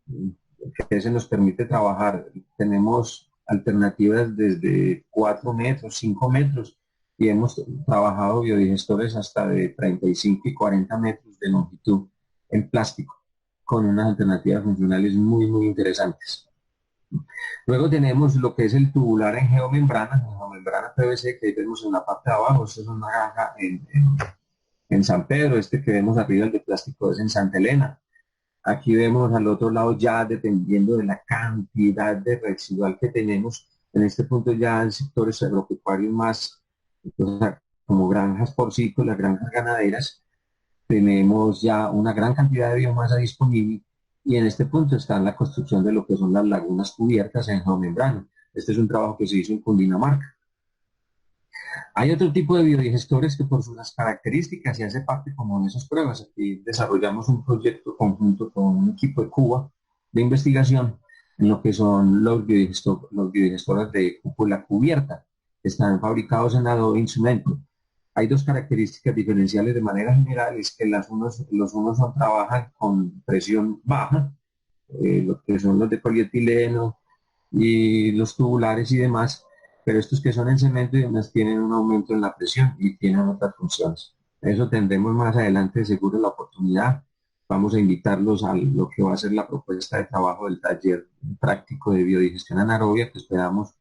que ese nos permite trabajar. Tenemos alternativas desde 4 metros, 5 metros, y hemos trabajado biodigestores hasta de 35 y 40 metros de longitud en plástico, con unas alternativas funcionales muy, muy interesantes. Luego tenemos lo que es el tubular en geomembrana PVC, que ahí vemos en la parte de abajo. Esta es una caja en San Pedro, este que vemos arriba, el de plástico, es en Santa Elena. Aquí vemos al otro lado, ya dependiendo de la cantidad de residual que tenemos, en este punto ya en sectores agropecuarios más, entonces, como granjas porcícolas, granjas ganaderas, tenemos ya una gran cantidad de biomasa disponible, y en este punto está la construcción de lo que son las lagunas cubiertas en geomembrana. Este es un trabajo que se hizo en Cundinamarca. Hay otro tipo de biodigestores que por sus características y hace parte como de esas pruebas. Aquí desarrollamos un proyecto conjunto con un equipo de Cuba de investigación en lo que son los biodigestores de cúpula cubierta. Están fabricados en adobe y cemento. Hay dos características diferenciales de manera general: es que los unos trabajan con presión baja, lo que son los de polietileno y los tubulares y demás, pero estos que son en cemento y demás tienen un aumento en la presión y tienen otras funciones. Eso tendremos más adelante seguro la oportunidad. Vamos a invitarlos a lo que va a ser la propuesta de trabajo del taller práctico de biodigestión anaerobia, que esperamos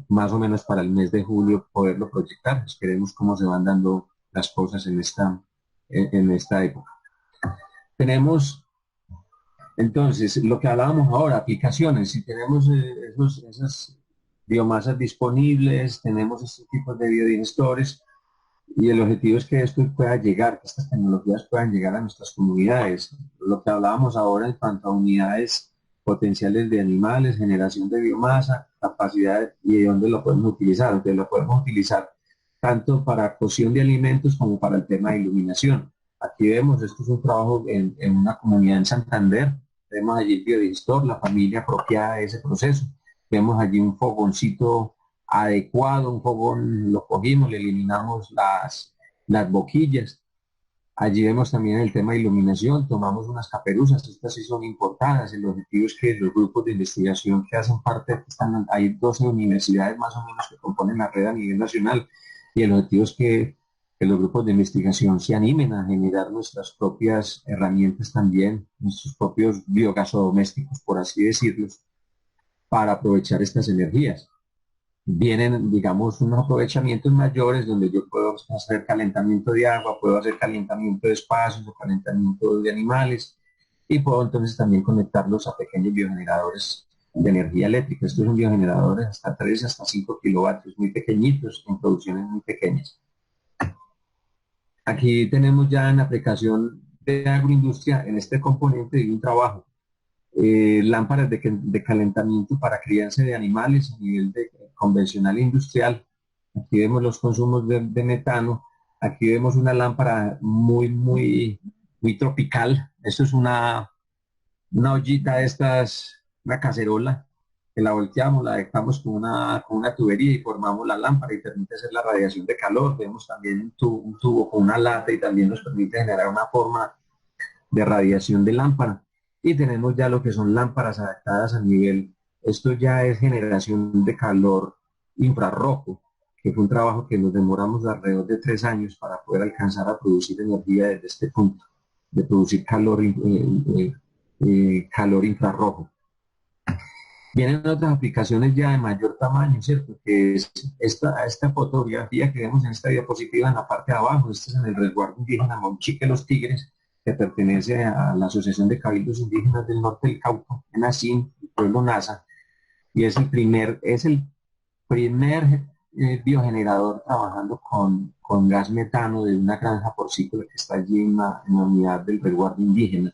más o menos para el mes de julio poderlo proyectar. Esperemos cómo se van dando las cosas en esta época. Tenemos entonces lo que hablábamos ahora, aplicaciones. Si tenemos esas biomasas disponibles, tenemos estos tipos de biodigestores, y el objetivo es que esto pueda llegar, que estas tecnologías puedan llegar a nuestras comunidades. Lo que hablábamos ahora en cuanto a unidades potenciales de animales, generación de biomasa, capacidad y de dónde lo podemos utilizar. Entonces lo podemos utilizar tanto para cocción de alimentos como para el tema de iluminación. Aquí vemos, esto es un trabajo en una comunidad en Santander. Vemos allí el biodigestor, la familia apropiada de ese proceso. Vemos allí un fogoncito adecuado, un fogón, lo cogimos, le eliminamos las boquillas, Allí vemos también el tema de iluminación, tomamos unas caperuzas, estas sí son importadas. El objetivo es que los grupos de investigación que hacen parte, hay 12 universidades más o menos que componen la red a nivel nacional, y el objetivo es que los grupos de investigación se animen a generar nuestras propias herramientas también, nuestros propios biogasodomésticos, por así decirlos, para aprovechar estas energías. Vienen, digamos, unos aprovechamientos mayores donde yo puedo hacer calentamiento de agua, puedo hacer calentamiento de espacios o calentamiento de animales, y puedo entonces también conectarlos a pequeños biogeneradores de energía eléctrica. Estos son biogeneradores hasta 3, hasta 5 kilovatios, muy pequeñitos, en producciones muy pequeñas. Aquí tenemos ya en aplicación de agroindustria, en este componente de un trabajo, lámparas de calentamiento para crianza de animales a nivel de convencional e industrial. Aquí vemos los consumos de metano. Aquí vemos una lámpara muy tropical. Esto es una ollita de estas, una cacerola, que la volteamos, la dejamos con una tubería y formamos la lámpara y permite hacer la radiación de calor. Vemos también un tubo con una lata y también nos permite generar una forma de radiación de lámpara. Y tenemos ya lo que son lámparas adaptadas a nivel, esto ya es generación de calor infrarrojo, que fue un trabajo que nos demoramos alrededor de 3 años para poder alcanzar a producir energía desde este punto, de producir calor infrarrojo. Vienen otras aplicaciones ya de mayor tamaño, ¿cierto? Que es esta fotografía que vemos en esta diapositiva en la parte de abajo. Este es en el resguardo indígena Monchique Los Tigres, que pertenece a la Asociación de Cabildos Indígenas del Norte del Cauca, en Asín, el pueblo Nasa, y es el primer biogenerador trabajando con gas metano de una granja porcícola que está allí en la unidad del resguardo indígena.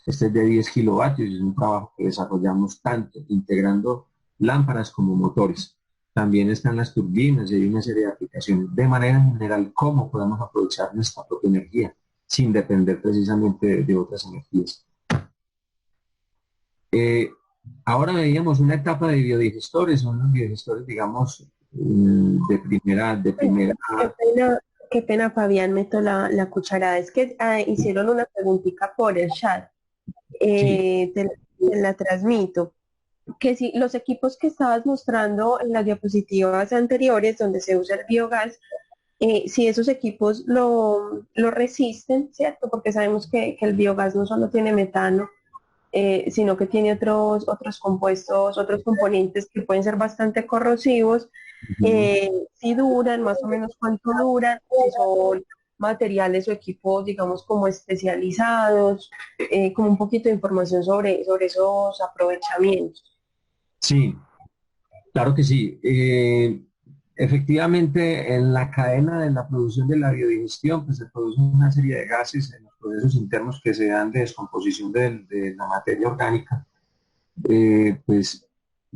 Este es de 10 kilovatios y es un trabajo que desarrollamos tanto integrando lámparas como motores. También están las turbinas y hay una serie de aplicaciones. De manera general, cómo podemos aprovechar nuestra propia energía sin depender precisamente de otras energías. Ahora veíamos una etapa de biodigestores, son los biodigestores, digamos, de primera. Qué pena, Fabián, meto la cucharada. Es que hicieron una preguntita por el chat. Sí. Te la transmito. Que si los equipos que estabas mostrando en las diapositivas anteriores, donde se usa el biogás, si esos equipos lo resisten, ¿cierto? Porque sabemos que el biogás no solo tiene metano, sino que tiene otros compuestos, otros componentes que pueden ser bastante corrosivos. Si duran, más o menos cuánto duran, si son materiales o equipos, digamos, como especializados, como un poquito de información sobre esos aprovechamientos. Sí, claro que sí. Efectivamente, en la cadena de la producción de la biodigestión, pues se producen una serie de gases en los procesos internos que se dan de descomposición de la materia orgánica. Pues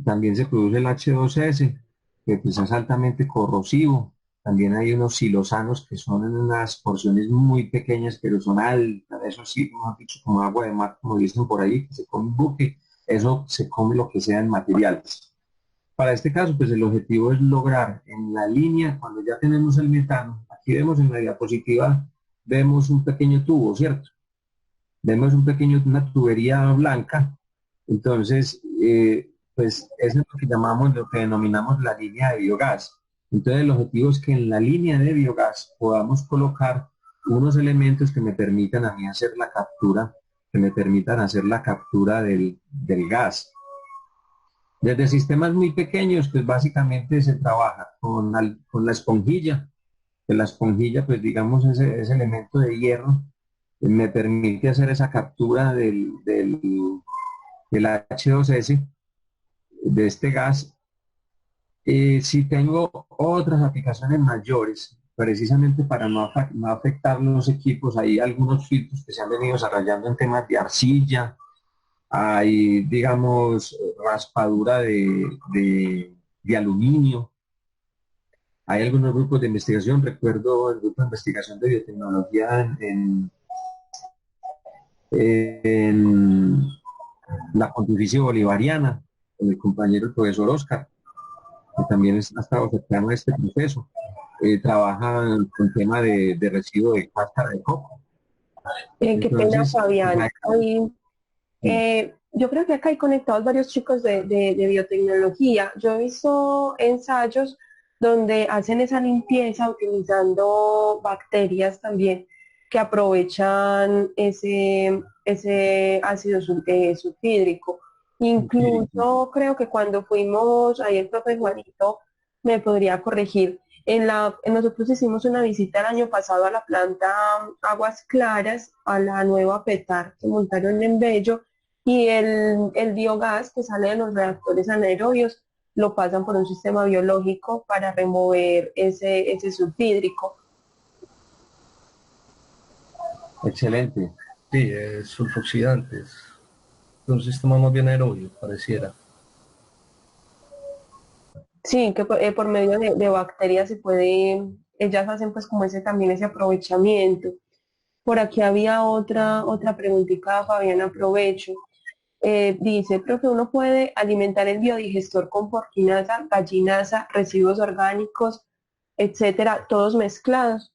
también se produce el H2S, que pues es altamente corrosivo. También hay unos silosanos que son en unas porciones muy pequeñas, pero son altas. Eso sí, mejor dicho, como agua de mar, como dicen por ahí, que se come un buque. Eso se come lo que sea en materiales. Para este caso, pues el objetivo es lograr en la línea, cuando ya tenemos el metano, aquí vemos en la diapositiva, vemos un pequeño tubo, ¿cierto? Vemos una tubería blanca. Entonces, pues eso es lo que llamamos, lo que denominamos la línea de biogás. Entonces, el objetivo es que en la línea de biogás podamos colocar unos elementos que me permitan a mí hacer la captura, que me permitan hacer la captura del gas. Desde sistemas muy pequeños, pues básicamente se trabaja con la esponjilla, que la esponjilla, pues digamos, ese elemento de hierro me permite hacer esa captura del H2S, de este gas. Si tengo otras aplicaciones mayores, precisamente para no afectar los equipos, hay algunos filtros que se han venido desarrollando en temas de arcilla, hay, digamos, raspadura de aluminio. Hay algunos grupos de investigación, recuerdo el grupo de investigación de biotecnología en la Pontificia Bolivariana, con el compañero el profesor Oscar, que también ha estado cercano a este proceso. Trabaja con tema de residuo de cáscara de coco. Qué pena, Entonces, Fabián. ajá, Ahí, yo creo que acá hay conectados varios chicos de biotecnología. Yo he visto ensayos donde hacen esa limpieza utilizando bacterias también que aprovechan ese ácido sulfídrico. empírico. Incluso creo que cuando fuimos, ahí el profe Juanito me podría corregir. Nosotros hicimos una visita el año pasado a la planta Aguas Claras, a la nueva PETAR que montaron en Bello, y el biogás que sale de los reactores anaerobios lo pasan por un sistema biológico para remover ese sulfídrico. Excelente. Sí, sulfoxidantes. Un sistema más bien aerobio, pareciera. Sí, que por medio de bacterias se puede, ellas hacen pues como ese también ese aprovechamiento. Por aquí había otra preguntita, Fabián, aprovecho. Dice, profe, uno puede alimentar el biodigestor con porquinaza, gallinaza, residuos orgánicos, etcétera, todos mezclados.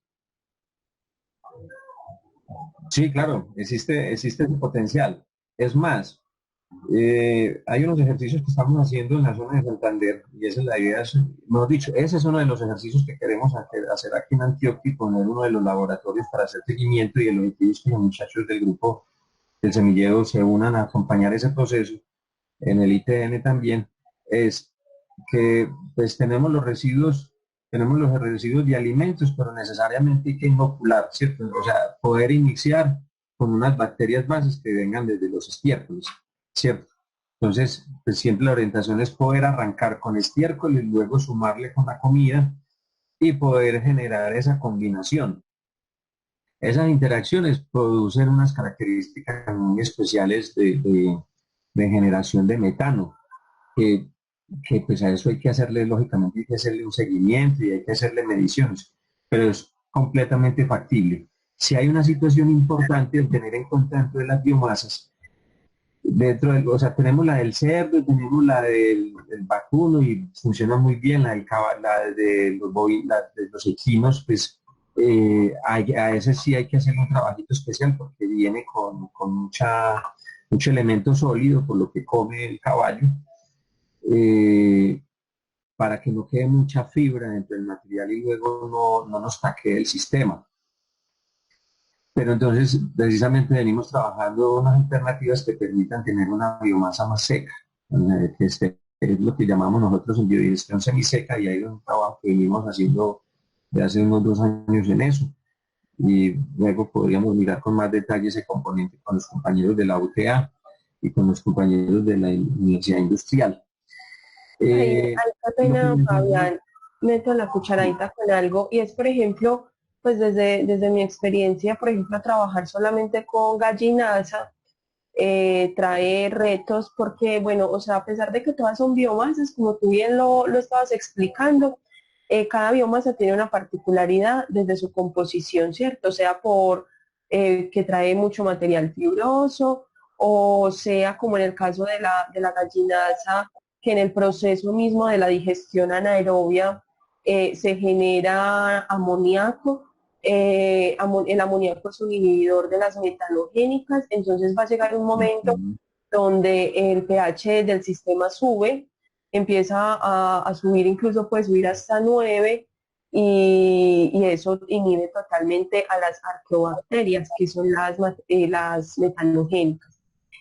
Sí, claro, existe ese potencial. Es más, hay unos ejercicios que estamos haciendo en la zona de Santander y esa es la idea, mejor dicho, ese es uno de los ejercicios que queremos hacer aquí en Antioquia y poner uno de los laboratorios para hacer seguimiento y el objetivo es que los muchachos del grupo del semillero se unan a acompañar ese proceso en el ITN también, es que pues tenemos los residuos de alimentos, pero necesariamente hay que inocular, ¿cierto? O sea, poder iniciar con unas bacterias bases que vengan desde los estiércoles, ¿cierto? Entonces, pues siempre la orientación es poder arrancar con estiércol y luego sumarle con la comida y poder generar esa combinación. Esas interacciones producen unas características muy especiales de generación de metano, que, que pues a eso hay que hacerle, lógicamente, hay que hacerle un seguimiento y hay que hacerle mediciones, pero es completamente factible. Si hay una situación importante de tener en cuenta dentro de las biomasas, o sea, tenemos la del cerdo, tenemos del vacuno y funciona muy bien, la de los equinos, pues a ese sí hay que hacer un trabajito especial porque viene con mucho elemento sólido por lo que come el caballo, eh, para que no quede mucha fibra dentro del material y luego no nos taquee el sistema. Pero entonces, precisamente venimos trabajando unas alternativas que permitan tener una biomasa más seca, es lo que llamamos nosotros en biodigestión semiseca y hay un trabajo que venimos haciendo de hace unos 2 años en eso. Y luego podríamos mirar con más detalle ese componente con los compañeros de la UTA y con los compañeros de la Universidad Industrial. Hay qué Lo que pena, mencionaba, Fabián, meto la cucharadita con algo, y es, por ejemplo, pues desde mi experiencia, por ejemplo, trabajar solamente con gallinaza, trae retos porque, bueno, o sea, a pesar de que todas son biomasas, como tú bien lo estabas explicando, cada biomasa tiene una particularidad desde su composición, ¿cierto? Sea por que trae mucho material fibroso, o sea, como en el caso de la gallinaza, que en el proceso mismo de la digestión anaerobia se genera amoníaco. El amoníaco es un inhibidor de las metanogénicas, entonces va a llegar un momento donde el pH del sistema sube, empieza a subir, incluso puede subir hasta 9, y eso inhibe totalmente a las arqueobacterias, que son las metanogénicas.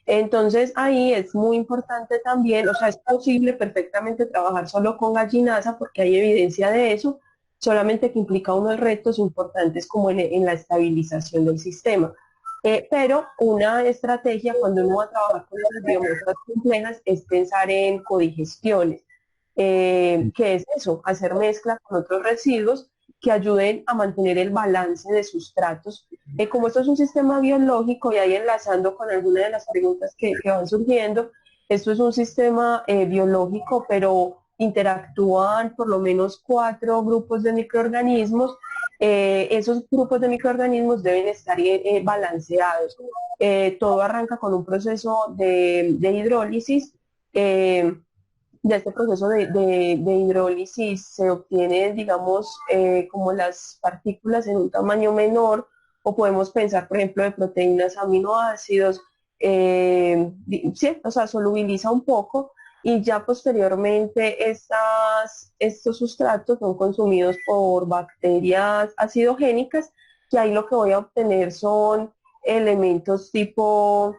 Entonces ahí es muy importante también, o sea, es posible perfectamente trabajar solo con gallinaza porque hay evidencia de eso, solamente que implica unos retos importantes como en la estabilización del sistema. Pero una estrategia cuando uno va a trabajar con esas biomasas complejas es pensar en codigestiones. ¿Qué es eso? Hacer mezcla con otros residuos que ayuden a mantener el balance de sustratos. Como esto es un sistema biológico, y ahí enlazando con algunas de las preguntas que van surgiendo, esto es un sistema biológico, pero interactúan por lo menos 4 grupos de microorganismos. Esos grupos de microorganismos deben estar balanceados. Todo arranca con un proceso de hidrólisis. eh, de este proceso de hidrólisis se obtiene, digamos, como las partículas en un tamaño menor, o podemos pensar, por ejemplo, de proteínas, aminoácidos, sí, o sea, solubiliza un poco y ya posteriormente estos sustratos son consumidos por bacterias acidogénicas, que ahí lo que voy a obtener son elementos tipo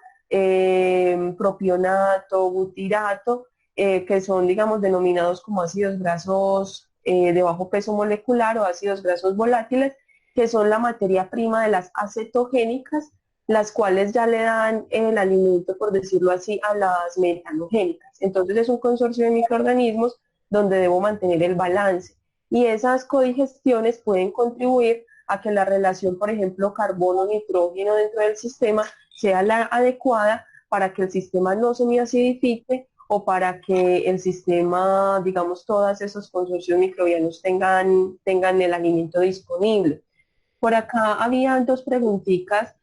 propionato, butirato, que son, digamos, denominados como ácidos grasos de bajo peso molecular o ácidos grasos volátiles, que son la materia prima de las acetogénicas, las cuales ya le dan el alimento, por decirlo así, a las metanogénicas. Entonces es un consorcio de microorganismos donde debo mantener el balance. Y esas codigestiones pueden contribuir a que la relación, por ejemplo, carbono-nitrógeno dentro del sistema sea la adecuada para que el sistema no se acidifique o para que el sistema, digamos, todos esos consorcios microbianos tengan el alimento disponible. Por acá habían dos preguntitas,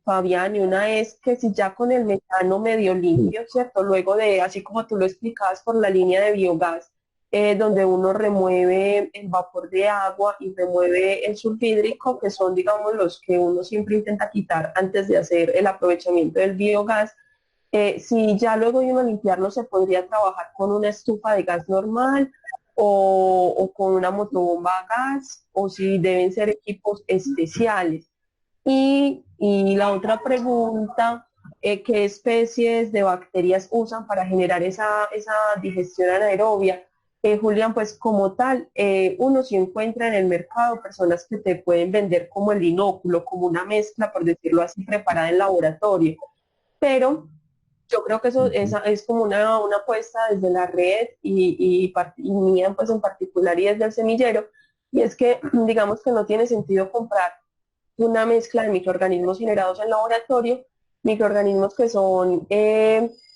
Fabián, y una es que si ya con el metano medio limpio, ¿cierto? Luego de, así como tú lo explicabas, por la línea de biogás, donde uno remueve el vapor de agua y remueve el sulfídrico, que son, digamos, los que uno siempre intenta quitar antes de hacer el aprovechamiento del biogás. Si ya luego de uno limpiarlo, se podría trabajar con una estufa de gas normal o con una motobomba a gas, o si deben ser equipos especiales. Y la otra pregunta, ¿qué especies de bacterias usan para generar esa digestión anaerobia? Julián, pues como tal, uno se encuentra en el mercado personas que te pueden vender como el inóculo, como una mezcla, por decirlo así, preparada en laboratorio. Pero yo creo que eso es como una apuesta desde la red y mía pues en particular y desde el semillero, y es que digamos que no tiene sentido comprar una mezcla de microorganismos generados en laboratorio, microorganismos que son,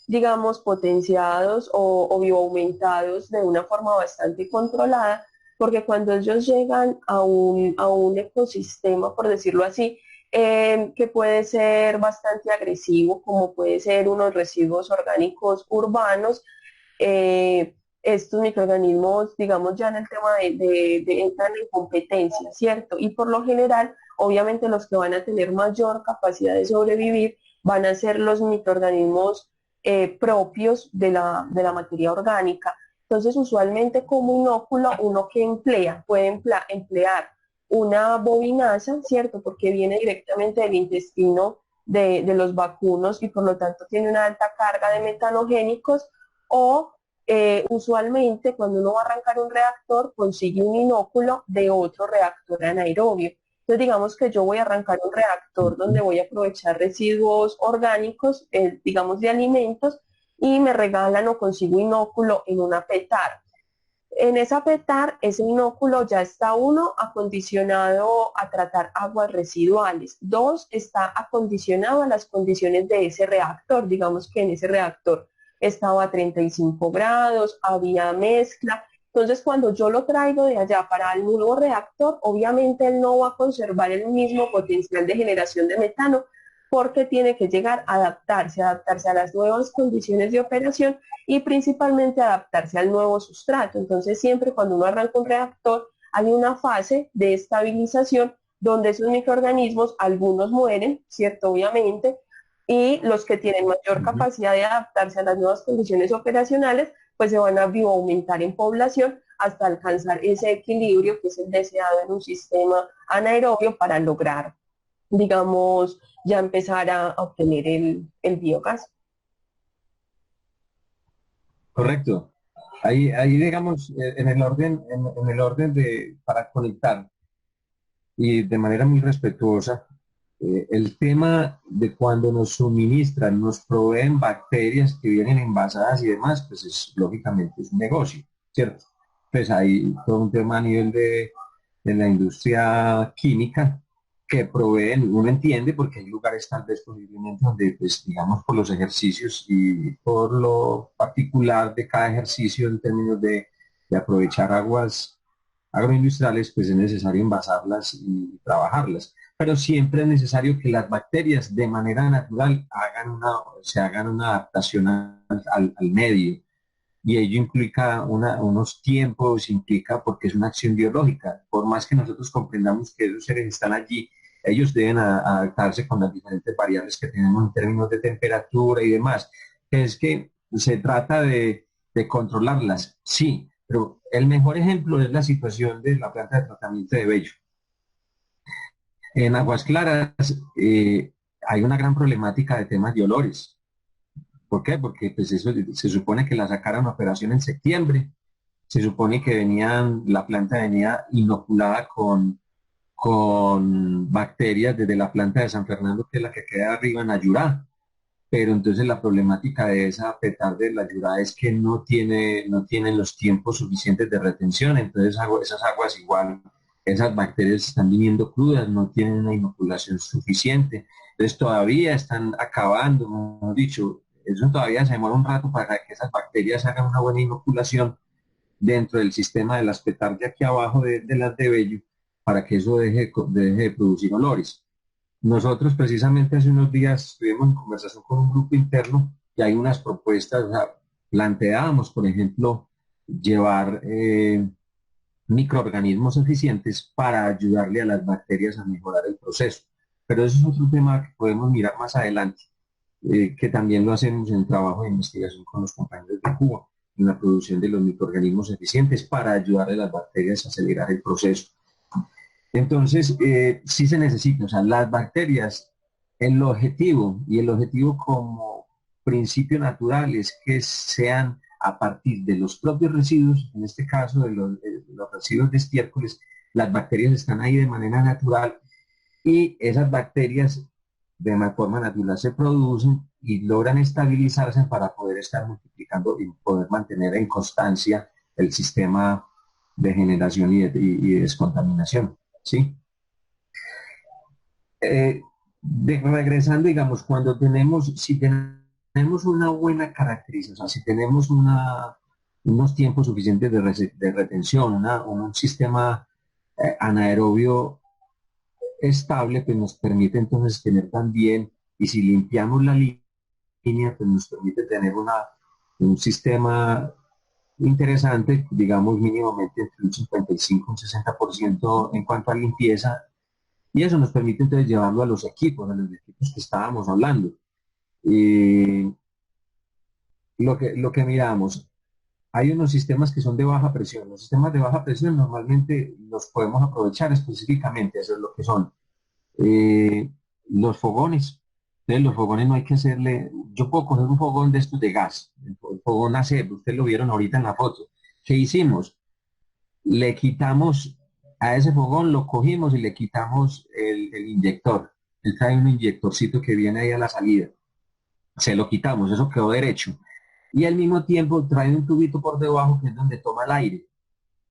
digamos, potenciados o bioaumentados de una forma bastante controlada, porque cuando ellos llegan a un ecosistema, por decirlo así, que puede ser bastante agresivo, como puede ser unos residuos orgánicos urbanos, estos microorganismos, digamos, ya en el tema de entran en competencia, ¿cierto? Y por lo general, obviamente los que van a tener mayor capacidad de sobrevivir van a ser los microorganismos propios de la materia orgánica. Entonces, usualmente como inóculo, uno que puede emplear una bobinaza, ¿cierto? Porque viene directamente del intestino de los vacunos y por lo tanto tiene una alta carga de metanogénicos, o usualmente cuando uno va a arrancar un reactor consigue un inóculo de otro reactor anaerobio. Entonces digamos que yo voy a arrancar un reactor donde voy a aprovechar residuos orgánicos, digamos de alimentos, y me regalan o consigo inóculo en una petar. En esa petar, ese inóculo ya está, uno, acondicionado a tratar aguas residuales. Dos, está acondicionado a las condiciones de ese reactor. Digamos que en ese reactor estaba a 35 grados, había mezcla. Entonces, cuando yo lo traigo de allá para el nuevo reactor, obviamente él no va a conservar el mismo potencial de generación de metano, porque tiene que llegar a adaptarse a las nuevas condiciones de operación y principalmente adaptarse al nuevo sustrato. Entonces siempre cuando uno arranca un reactor hay una fase de estabilización donde esos microorganismos, algunos mueren, ¿cierto? Obviamente, y los que tienen mayor capacidad de adaptarse a las nuevas condiciones operacionales, pues se van a bioaumentar en población hasta alcanzar ese equilibrio que es el deseado en un sistema anaerobio para lograr, digamos, ya empezar a obtener el biogás. Correcto. Ahí digamos, en el orden para conectar y de manera muy respetuosa, el tema de cuando nos suministran, nos proveen bacterias que vienen envasadas y demás, pues es lógicamente es un negocio, ¿cierto? Pues hay todo un tema a nivel de la industria química que proveen, uno entiende porque hay lugares tal vez posiblemente donde, pues digamos, por los ejercicios y por lo particular de cada ejercicio en términos de aprovechar aguas agroindustriales, pues es necesario envasarlas y trabajarlas. Pero siempre es necesario que las bacterias de manera natural se hagan una adaptación al medio. Y ello implica unos tiempos, implica porque es una acción biológica. Por más que nosotros comprendamos que esos seres están allí ellos deben adaptarse con las diferentes variables que tenemos en términos de temperatura y demás. Es que se trata de controlarlas, sí, pero el mejor ejemplo es la situación de la planta de tratamiento de Bello. En Aguas Claras hay una gran problemática de temas de olores. ¿Por qué? Porque pues eso se supone que la sacaron a operación en septiembre, se supone que la planta venía inoculada con bacterias desde la planta de San Fernando, que es la que queda arriba en Ayurá. Pero entonces la problemática de esa petarde de la Ayurá es que no tienen los tiempos suficientes de retención, entonces esas aguas igual, esas bacterias están viniendo crudas, no tienen una inoculación suficiente, entonces todavía están acabando, hemos dicho, eso todavía se demora un rato para que esas bacterias hagan una buena inoculación dentro del sistema de las petarde aquí abajo de las de Bello, para que eso deje de producir olores. Nosotros precisamente hace unos días estuvimos en conversación con un grupo interno y hay unas propuestas, o sea, planteábamos, por ejemplo, llevar microorganismos eficientes para ayudarle a las bacterias a mejorar el proceso. Pero eso es otro tema que podemos mirar más adelante, que también lo hacemos en el trabajo de investigación con los compañeros de Cuba, en la producción de los microorganismos eficientes para ayudarle a las bacterias a acelerar el proceso. Entonces, sí se necesita, o sea, las bacterias, el objetivo como principio natural es que sean a partir de los propios residuos, en este caso de los residuos de estiércoles, las bacterias están ahí de manera natural y esas bacterias de una forma natural se producen y logran estabilizarse para poder estar multiplicando y poder mantener en constancia el sistema de generación y de descontaminación. ¿Sí? Regresando, digamos, si tenemos una buena caracterización, o sea, si tenemos unos tiempos suficientes de retención, un sistema anaerobio estable, pues nos permite entonces tener también, y si limpiamos la línea, pues nos permite tener un sistema interesante, digamos mínimamente entre un 55 y un 60% en cuanto a limpieza, y eso nos permite entonces llevarlo a los equipos que estábamos hablando. Y lo que miramos, hay unos sistemas que son de baja presión. Los sistemas de baja presión normalmente los podemos aprovechar específicamente, eso es lo que son los fogones. Entonces los fogones no hay que hacerle, yo puedo coger un fogón de estos de gas, el fogón AC, ustedes lo vieron ahorita en la foto. ¿Qué hicimos? Le quitamos a ese fogón, lo cogimos y le quitamos el inyector. Él trae un inyectorcito que viene ahí a la salida. Se lo quitamos, eso quedó derecho. Y al mismo tiempo trae un tubito por debajo que es donde toma el aire,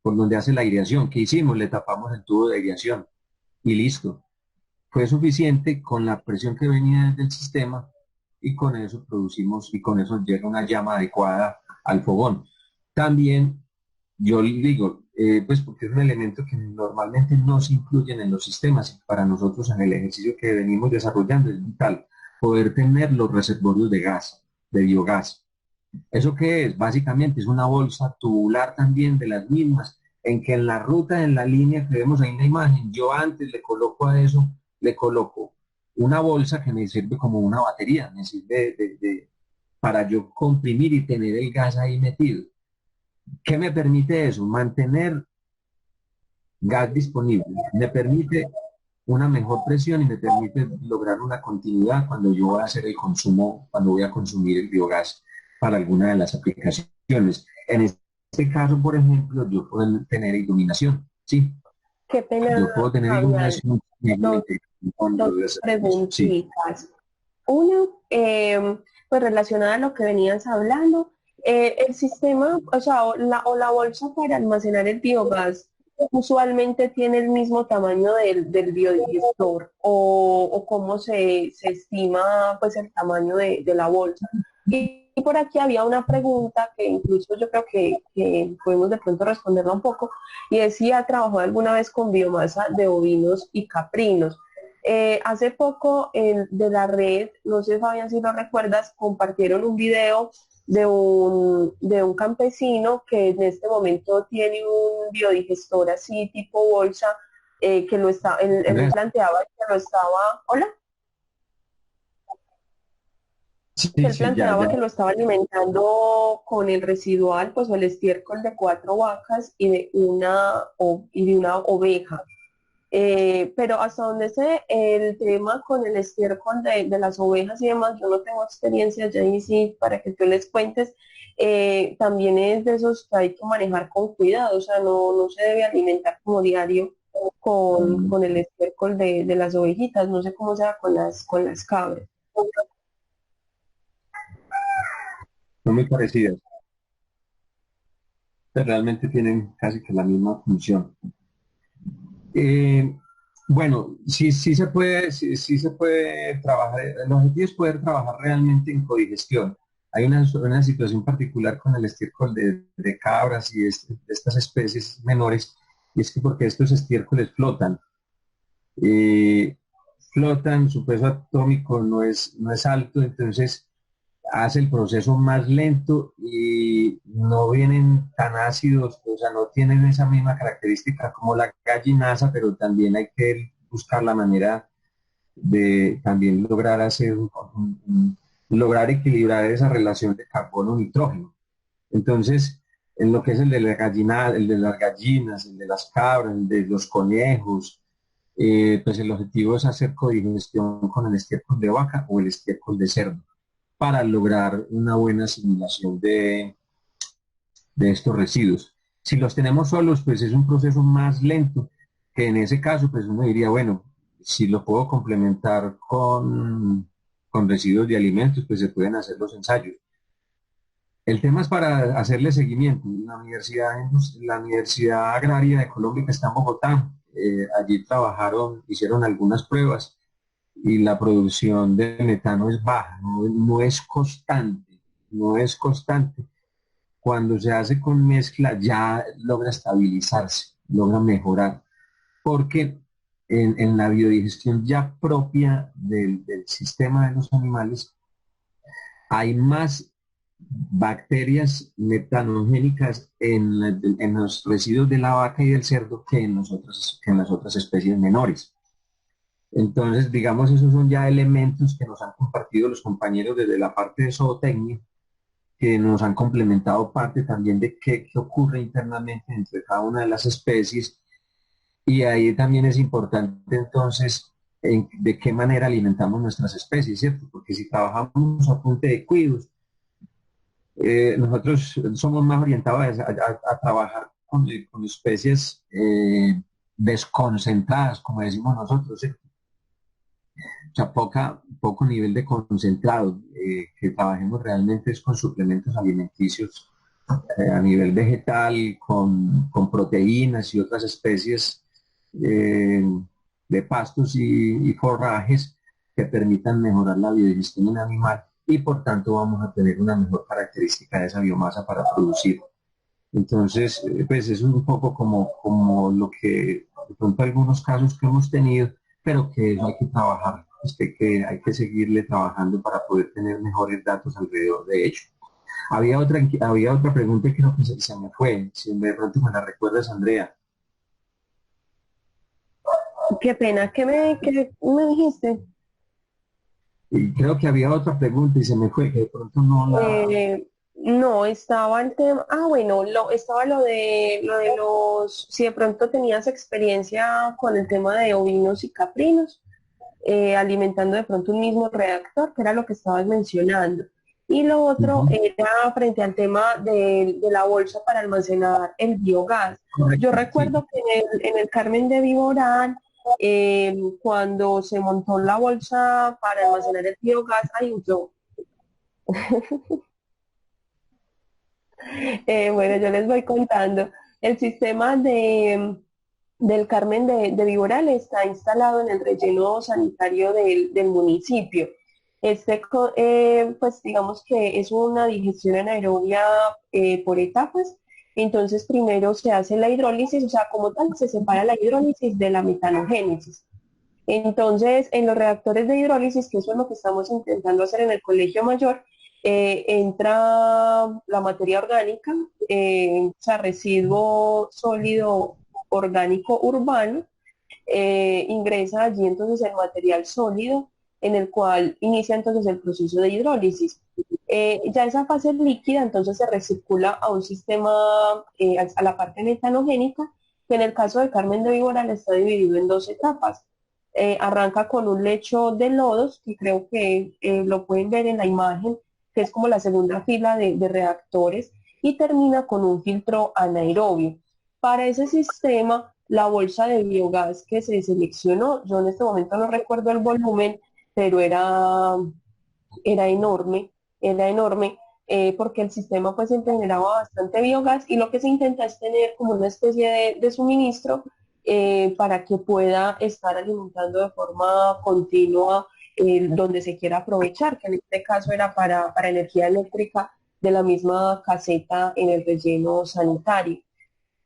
por donde hace la aireación. ¿Qué hicimos? Le tapamos el tubo de aireación y listo. Fue suficiente con la presión que venía del sistema y con eso producimos y con eso llega una llama adecuada al fogón. También yo digo, pues porque es un elemento que normalmente no se incluyen en los sistemas y para nosotros en el ejercicio que venimos desarrollando es vital poder tener los reservorios de gas, de biogás. ¿Eso qué es? Básicamente es una bolsa tubular también de las mismas, en que en la ruta, en la línea que vemos ahí en la imagen, yo antes le coloco a eso, le coloco una bolsa que me sirve como una batería, me sirve para yo comprimir y tener el gas ahí metido. ¿Qué me permite eso? Mantener gas disponible, me permite una mejor presión y me permite lograr una continuidad cuando yo voy a hacer el consumo, cuando voy a consumir el biogás para alguna de las aplicaciones. En este caso, por ejemplo, yo puedo tener iluminación, ¿sí? Qué pena, Yo puedo tener Fabián. iluminación. Dos Sí. preguntitas. Una, pues relacionada a lo que venías hablando, el sistema, o sea, o la bolsa para almacenar el biogás usualmente tiene el mismo tamaño del biodigestor o cómo se estima pues el tamaño de la bolsa. Y por aquí había una pregunta que incluso yo creo que podemos de pronto responderla un poco, y es si ha trabajado alguna vez con biomasa de ovinos y caprinos. Hace poco de la red, no sé Fabián si lo recuerdas, compartieron un video de un campesino que en este momento tiene un biodigestor así tipo bolsa que lo está, él Andrés, planteaba que lo estaba, hola, que sí, él sí, ya, planteaba ya. que lo estaba alimentando con el residual, pues o el estiércol de 4 vacas y de una oveja. Pero hasta donde sé, el tema con el estiércol de las ovejas y demás, yo no tengo experiencia ya y sí, para que tú les cuentes, también es de esos que hay que manejar con cuidado, o sea, no se debe alimentar como diario con el estiércol de las ovejitas, no sé cómo sea con las cabras. Son muy parecidas, pero realmente tienen casi que la misma función. Eh, bueno, sí se puede trabajar. El objetivo es poder trabajar realmente en codigestión. Hay una situación particular con el estiércol de cabras y de estas especies menores, y es que porque estos estiércoles eh, flotan, su peso atómico no es alto, entonces hace el proceso más lento y no vienen tan ácidos, o sea, no tienen esa misma característica como la gallinaza, pero también hay que buscar la manera de también lograr lograr equilibrar esa relación de carbono-nitrógeno. Entonces, en lo que es el de la gallina, el de las gallinas, el de las cabras, el de los conejos, pues el objetivo es hacer codigestión con el estiércol de vaca o el estiércol de cerdo para lograr una buena asimilación de estos residuos. Si los tenemos solos, pues es un proceso más lento, que en ese caso, pues uno diría, bueno, si lo puedo complementar con residuos de alimentos, pues se pueden hacer los ensayos. El tema es para hacerle seguimiento. La Universidad Agraria de Colombia, que está en Bogotá, allí trabajaron, hicieron algunas pruebas y la producción de metano es baja, no es constante, no es constante. Cuando se hace con mezcla ya logra estabilizarse, logra mejorar, porque en la biodigestión ya propia del sistema de los animales hay más bacterias metanogénicas en los residuos de la vaca y del cerdo que en las otras especies menores. Entonces, digamos, esos son ya elementos que nos han compartido los compañeros desde la parte de zootecnia, que nos han complementado parte también de qué ocurre internamente entre cada una de las especies. Y ahí también es importante entonces de qué manera alimentamos nuestras especies, ¿cierto? Porque si trabajamos a punta de cuidos, nosotros somos más orientados a trabajar con especies desconcentradas, como decimos nosotros, ¿cierto? O sea, poco nivel de concentrado, que trabajemos realmente es con suplementos alimenticios a nivel vegetal, con proteínas y otras especies eh, de pastos y forrajes que permitan mejorar la biodigestión en animal y por tanto vamos a tener una mejor característica de esa biomasa para producir. Entonces, pues es un poco como lo que de pronto algunos casos que hemos tenido, pero que eso hay que trabajar, que hay que seguirle trabajando para poder tener mejores datos alrededor de ello. Había otra pregunta que creo que se me fue, si de pronto me la recuerdas, Andrea. Qué pena, ¿qué me dijiste? Y creo que había otra pregunta y se me fue, que de pronto no la... No, estaba el tema, bueno, estaba lo de los, si de pronto tenías experiencia con el tema de ovinos y caprinos, alimentando de pronto un mismo reactor, que era lo que estabas mencionando. Y lo otro Ujú, era frente al tema de la bolsa para almacenar el biogás. Yo correcto, sí. recuerdo que en el Carmen de Viboral, cuando se montó la bolsa para almacenar el biogás, ay, yo, bueno, yo les voy contando. El sistema del Carmen de Viboral está instalado en el relleno sanitario del municipio. Pues digamos que es una digestión anaerobia por etapas. Entonces, primero se hace la hidrólisis, o sea, como tal, se separa la hidrólisis de la metanogénesis. Entonces, en los reactores de hidrólisis, que eso es lo que estamos intentando hacer en el colegio mayor, entra la materia orgánica, o sea, residuo sólido orgánico urbano, ingresa allí entonces el material sólido en el cual inicia entonces el proceso de hidrólisis. Ya esa fase líquida entonces se recircula a un sistema, a la parte metanogénica, que en el caso de Carmen de Viboral está dividido en dos etapas. Arranca con un lecho de lodos, que creo que lo pueden ver en la imagen, que es como la segunda fila de reactores, y termina con un filtro anaerobio. Para ese sistema, la bolsa de biogás que se seleccionó, yo en este momento no recuerdo el volumen, pero era enorme, era enorme, porque el sistema pues siempre generaba bastante biogás y lo que se intenta es tener como una especie de suministro para que pueda estar alimentando de forma continua donde se quiera aprovechar, que en este caso era para energía eléctrica de la misma caseta en el relleno sanitario.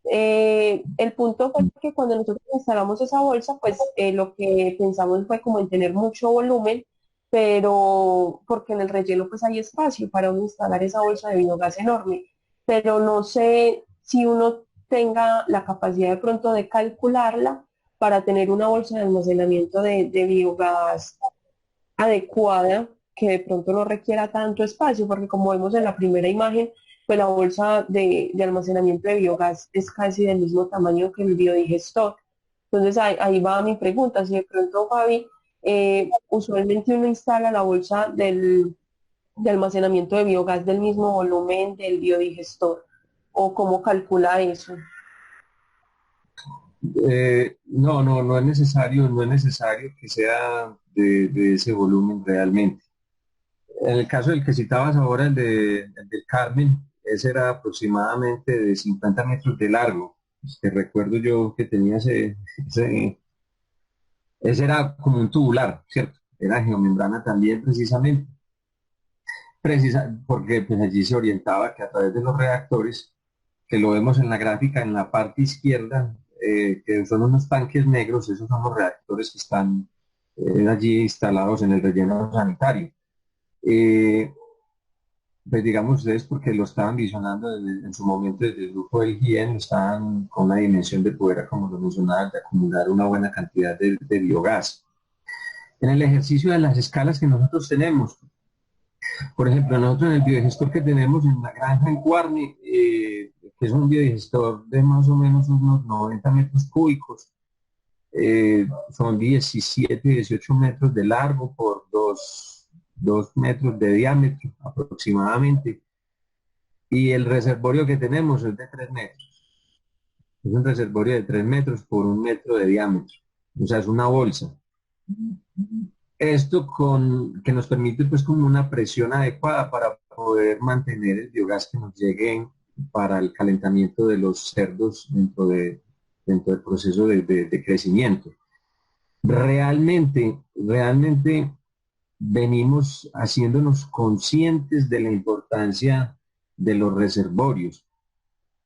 El punto fue que cuando nosotros instalamos esa bolsa, pues lo que pensamos fue como en tener mucho volumen, pero porque en el relleno pues hay espacio para uno instalar esa bolsa de biogás enorme, pero no sé si uno tenga la capacidad de pronto de calcularla para tener una bolsa de almacenamiento de biogás adecuada, que de pronto no requiera tanto espacio, porque como vemos en la primera imagen, pues la bolsa de almacenamiento de biogás es casi del mismo tamaño que el biodigestor. Entonces ahí va mi pregunta, si de pronto, Fabi, usualmente uno instala la bolsa de almacenamiento de biogás del mismo volumen del biodigestor, o cómo calcula eso. No, no, no es necesario, no es necesario que sea de ese volumen realmente. En el caso del que citabas ahora, el del Carmen, ese era aproximadamente de 50 metros de largo. Que recuerdo yo que tenía ese era como un tubular, ¿cierto? Era geomembrana también precisamente, porque pues allí se orientaba que a través de los reactores, que lo vemos en la gráfica en la parte izquierda, que son unos tanques negros, esos son los reactores que están allí instalados en el relleno sanitario. Eh, pues digamos ustedes porque lo estaban visionando en su momento desde el grupo del GIEN, estaban con una dimensión de poder, como lo mencionaba, de acumular una buena cantidad de biogás. En el ejercicio de las escalas que nosotros tenemos, por ejemplo, nosotros en el biodigestor que tenemos en la granja en Guarne, que es un biodigestor de más o menos unos 90 metros cúbicos, son 17, 18 metros de largo por 2 metros de diámetro aproximadamente. Y el reservorio que tenemos es de 3 metros. Es un reservorio de 3 metros por 1 metro de diámetro. O sea, es una bolsa. Esto que nos permite pues como una presión adecuada para poder mantener el biogás que nos llegue para el calentamiento de los cerdos dentro del proceso de crecimiento. Realmente venimos haciéndonos conscientes de la importancia de los reservorios,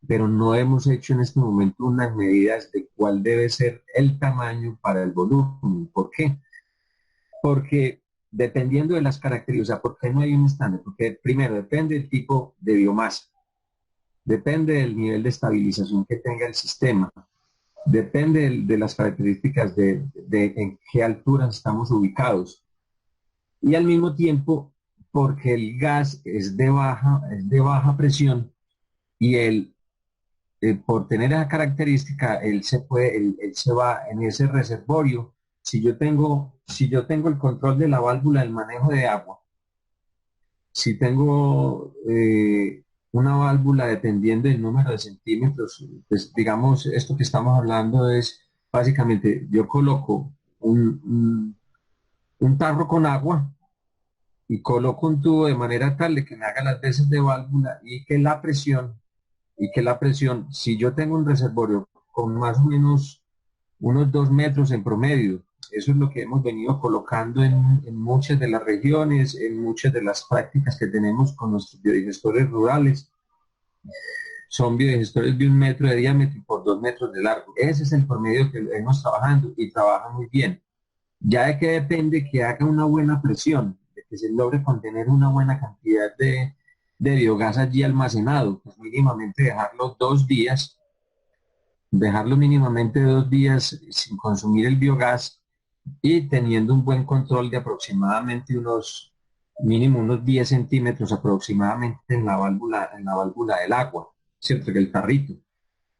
pero no hemos hecho en este momento unas medidas de cuál debe ser el tamaño para el volumen. ¿Por qué? Porque dependiendo de las características, o sea, ¿por qué no hay un estándar? Porque primero depende del tipo de biomasa, depende del nivel de estabilización que tenga el sistema, depende de las características de en qué alturas estamos ubicados. Y al mismo tiempo, porque el gas es de baja presión y por tener esa característica, él se va en ese reservorio. Si yo tengo el control de la válvula del manejo de agua, si tengo una válvula dependiendo del número de centímetros, pues digamos, esto que estamos hablando es básicamente, yo coloco un tarro con agua y coloco un tubo de manera tal de que me haga las veces de válvula y que la presión, si yo tengo un reservorio con más o menos unos 2 metros en promedio, eso es lo que hemos venido colocando en muchas de las regiones, en muchas de las prácticas que tenemos con nuestros biodigestores rurales. Son biodigestores de 1 metro de diámetro y por 2 metros de largo. Ese es el promedio que hemos trabajando y trabaja muy bien. Ya de que depende que haga una buena presión, de que se logre contener una buena cantidad de biogás allí almacenado, pues mínimamente dejarlo 2 días dejarlo mínimamente 2 días sin consumir el biogás y teniendo un buen control de aproximadamente mínimo unos 10 centímetros aproximadamente en la válvula del agua, ¿cierto? Que el tarrito.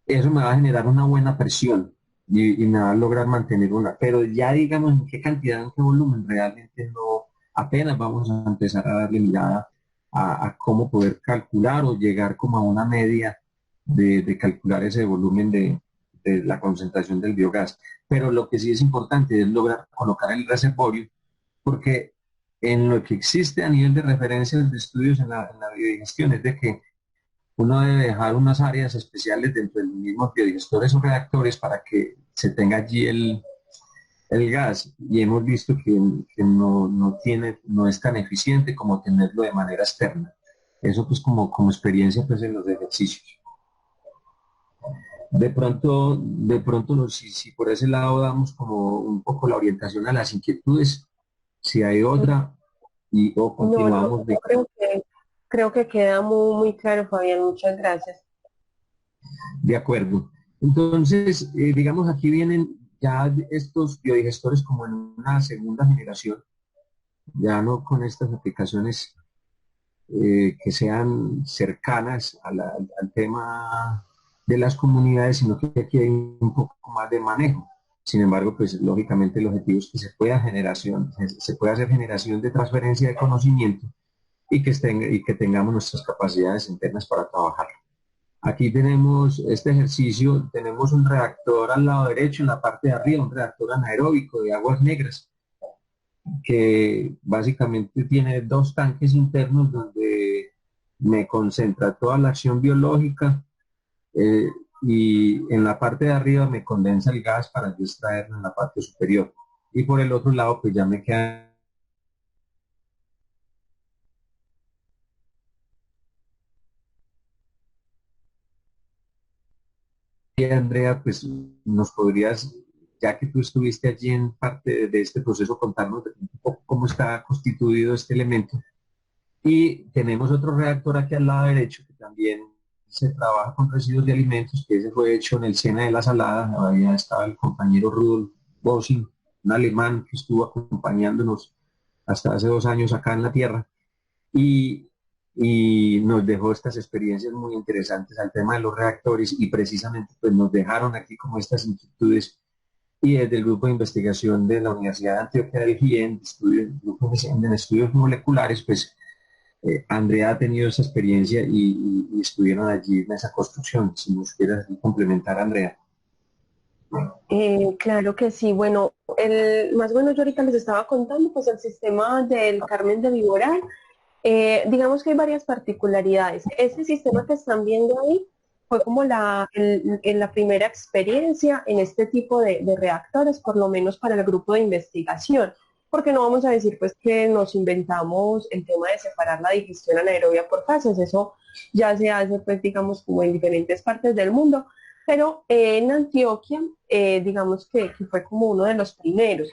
Eso me va a generar una buena presión y me va a lograr mantener una, pero ya digamos en qué cantidad, en qué volumen, realmente no, apenas vamos a empezar a darle mirada a cómo poder calcular o llegar como a una media de calcular ese volumen de la concentración del biogás. Pero lo que sí es importante es lograr colocar el reservorio, porque en lo que existe a nivel de referencias de estudios en la biodigestión es de que uno debe dejar unas áreas especiales dentro de los mismos biodigestores o reactores para que se tenga allí el gas, y hemos visto que no es tan eficiente como tenerlo de manera externa. Eso pues como experiencia pues en los ejercicios. De pronto si por ese lado damos como un poco la orientación a las inquietudes, si hay otra, o No, no, continuamos de, creo que queda muy, muy claro, Fabián, muchas gracias. de acuerdo. Entonces, digamos, aquí vienen ya estos biodigestores como en una segunda generación, ya no con estas aplicaciones que sean cercanas al tema de las comunidades, sino que aquí hay un poco más de manejo. Sin embargo, pues lógicamente el objetivo es que se pueda hacer generación de transferencia de conocimiento y que tengamos nuestras capacidades internas para trabajar. Aquí tenemos este ejercicio, tenemos un reactor al lado derecho, en la parte de arriba, un reactor anaeróbico de aguas negras, que básicamente tiene 2 tanques internos donde me concentra toda la acción biológica, eh, y en la parte de arriba me condensa el gas para yo extraerlo en la parte superior. Y por el otro lado, pues ya me queda. Y Andrea, pues nos podrías, ya que tú estuviste allí en parte de este proceso, contarnos un poco cómo está constituido este elemento. Y tenemos otro reactor aquí al lado derecho que también se trabaja con residuos de alimentos, que ese fue hecho en el Sena de la Salada. Ahí estaba el compañero Rudolf Bossing, un alemán que estuvo acompañándonos hasta hace 2 años acá en la Tierra, y, y nos dejó estas experiencias muy interesantes al tema de los reactores, y precisamente pues nos dejaron aquí como estas inquietudes, y desde el grupo de investigación de la Universidad de Antioquia del GIEN, en estudios moleculares, pues Andrea ha tenido esa experiencia y estuvieron allí en esa construcción. Si nos quieras complementar, Andrea. Claro que sí. Bueno, más bueno yo ahorita les estaba contando, pues el sistema del Carmen de Viboral, digamos que hay varias particularidades. Este sistema que están viendo ahí fue como en la primera experiencia en este tipo de reactores, por lo menos para el grupo de investigación, porque no vamos a decir pues que nos inventamos el tema de separar la digestión anaerobia por fases, eso ya se hace pues digamos como en diferentes partes del mundo, pero en Antioquia digamos que fue como uno de los primeros.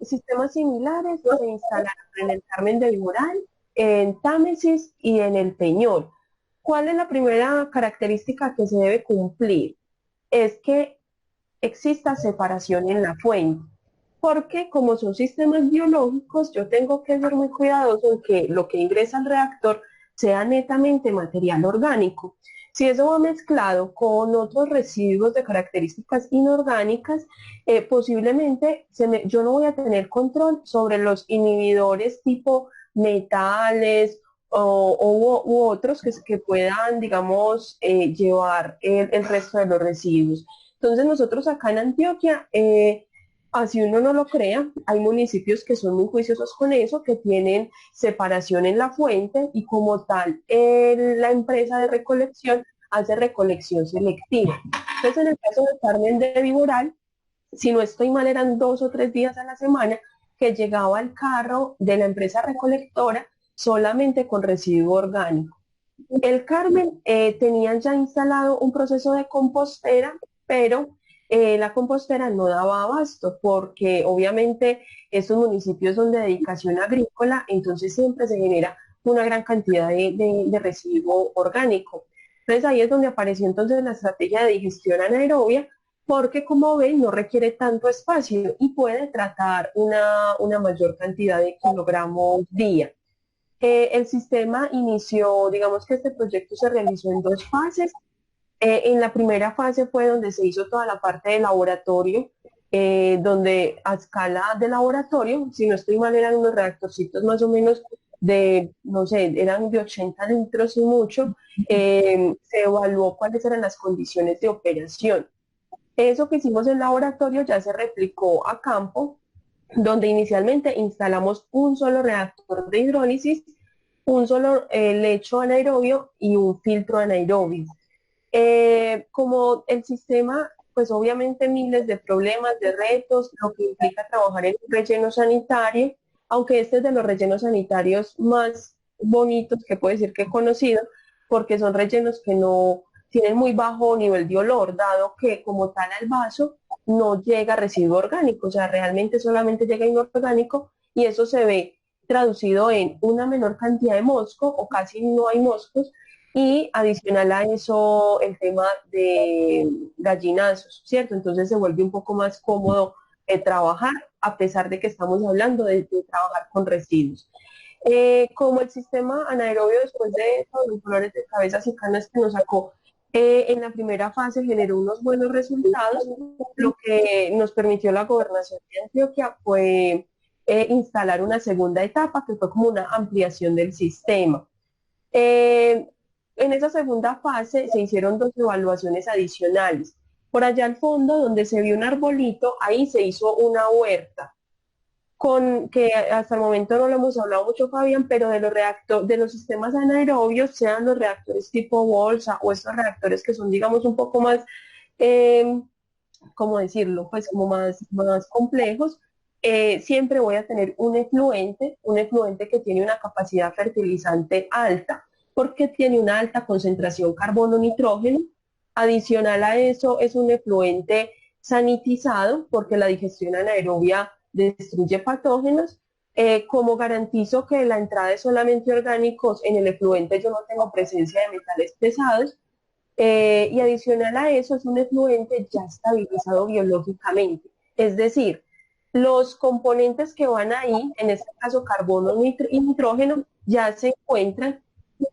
Sistemas similares se instalaron en el Carmen de Viboral, en Támesis y en el Peñol. ¿Cuál es la primera característica que se debe cumplir? Es que exista separación en la fuente, porque como son sistemas biológicos, yo tengo que ser muy cuidadoso en que lo que ingresa al reactor sea netamente material orgánico. Si eso va mezclado con otros residuos de características inorgánicas, posiblemente yo no voy a tener control sobre los inhibidores tipo metales u otros que puedan, digamos, llevar el resto de los residuos. Entonces nosotros acá en Antioquia, así uno no lo crea, hay municipios que son muy juiciosos con eso, que tienen separación en la fuente y como tal la empresa de recolección hace recolección selectiva. Entonces en el caso de Carmen de Viboral, si no estoy mal eran 2 o 3 días a la semana que llegaba el carro de la empresa recolectora solamente con residuo orgánico. El Carmen tenía ya instalado un proceso de compostera, pero la compostera no daba abasto porque obviamente estos municipios son de dedicación agrícola, entonces siempre se genera una gran cantidad de residuo orgánico. Entonces ahí es donde apareció entonces la estrategia de digestión anaerobia, porque como ven no requiere tanto espacio y puede tratar una mayor cantidad de kilogramos día. El sistema inició, digamos que este proyecto se realizó en dos fases. En la primera fase fue donde se hizo toda la parte de laboratorio, donde a escala de laboratorio, si no estoy mal, eran unos reactorcitos más o menos de, no sé, eran de 80 litros y mucho, se evaluó cuáles eran las condiciones de operación. Eso que hicimos en laboratorio ya se replicó a campo, donde inicialmente instalamos un solo reactor de hidrólisis, un solo lecho anaerobio y un filtro anaerobio. Como el sistema, pues obviamente miles de problemas, de retos, lo que implica trabajar en un relleno sanitario, aunque este es de los rellenos sanitarios más bonitos que puedo decir que he conocido, porque son rellenos que no tienen muy bajo nivel de olor, dado que como tal al vaso no llega residuo orgánico, o sea, realmente solamente llega inorgánico y eso se ve traducido en una menor cantidad de mosco o casi no hay moscos y adicional a eso el tema de gallinazos, ¿cierto? Entonces se vuelve un poco más cómodo trabajar a pesar de que estamos hablando de trabajar con residuos. Como el sistema anaerobio después de todos los dolores de cabezas y canas que nos sacó, en la primera fase generó unos buenos resultados. Lo que nos permitió la gobernación de Antioquia fue instalar una segunda etapa que fue como una ampliación del sistema. Eh, en esa segunda fase se hicieron dos evaluaciones adicionales. Por allá al fondo, donde se vio un arbolito, ahí se hizo una huerta con que hasta el momento no lo hemos hablado mucho, Fabián, pero de los sistemas anaerobios, sean los reactores tipo bolsa o estos reactores que son, digamos, un poco más, eh, ¿cómo decirlo? Pues como más complejos, siempre voy a tener un efluente que tiene una capacidad fertilizante alta, porque tiene una alta concentración carbono-nitrógeno. Adicional a eso, es un efluente sanitizado, porque la digestión anaerobia destruye patógenos. Como garantizo que la entrada es solamente orgánicos, en el efluente yo no tengo presencia de metales pesados, y adicional a eso es un efluente ya estabilizado biológicamente. Es decir, los componentes que van ahí, en este caso carbono y nitrógeno, ya se encuentran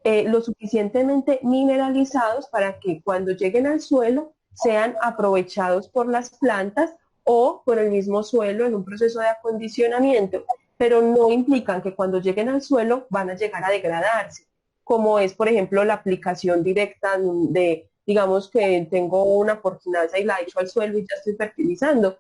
lo suficientemente mineralizados para que cuando lleguen al suelo sean aprovechados por las plantas o por el mismo suelo en un proceso de acondicionamiento, pero no implican que cuando lleguen al suelo van a llegar a degradarse, como es, por ejemplo, la aplicación directa de, digamos que tengo una porquinaza y la echo al suelo y ya estoy fertilizando.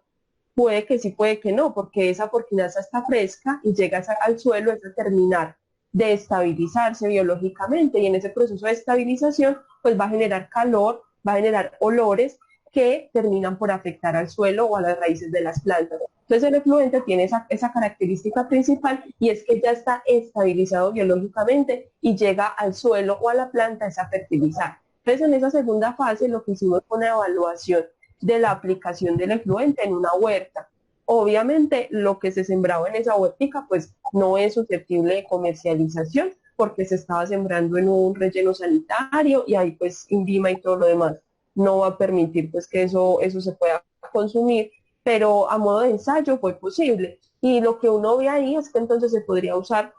Puede que sí, puede que no, porque esa porquinaza está fresca y llega al suelo, es a terminar de estabilizarse biológicamente y en ese proceso de estabilización pues va a generar calor, va a generar olores que terminan por afectar al suelo o a las raíces de las plantas. Entonces el efluente tiene esa característica principal y es que ya está estabilizado biológicamente y llega al suelo o a la planta es a fertilizar. Entonces en esa segunda fase lo que hicimos fue una evaluación de la aplicación del efluente en una huerta. Obviamente lo que se sembraba en esa huertica pues no es susceptible de comercialización porque se estaba sembrando en un relleno sanitario y ahí pues INVIMA y todo lo demás no va a permitir pues que eso se pueda consumir, pero a modo de ensayo fue posible. Y lo que uno ve ahí es que entonces se podría usar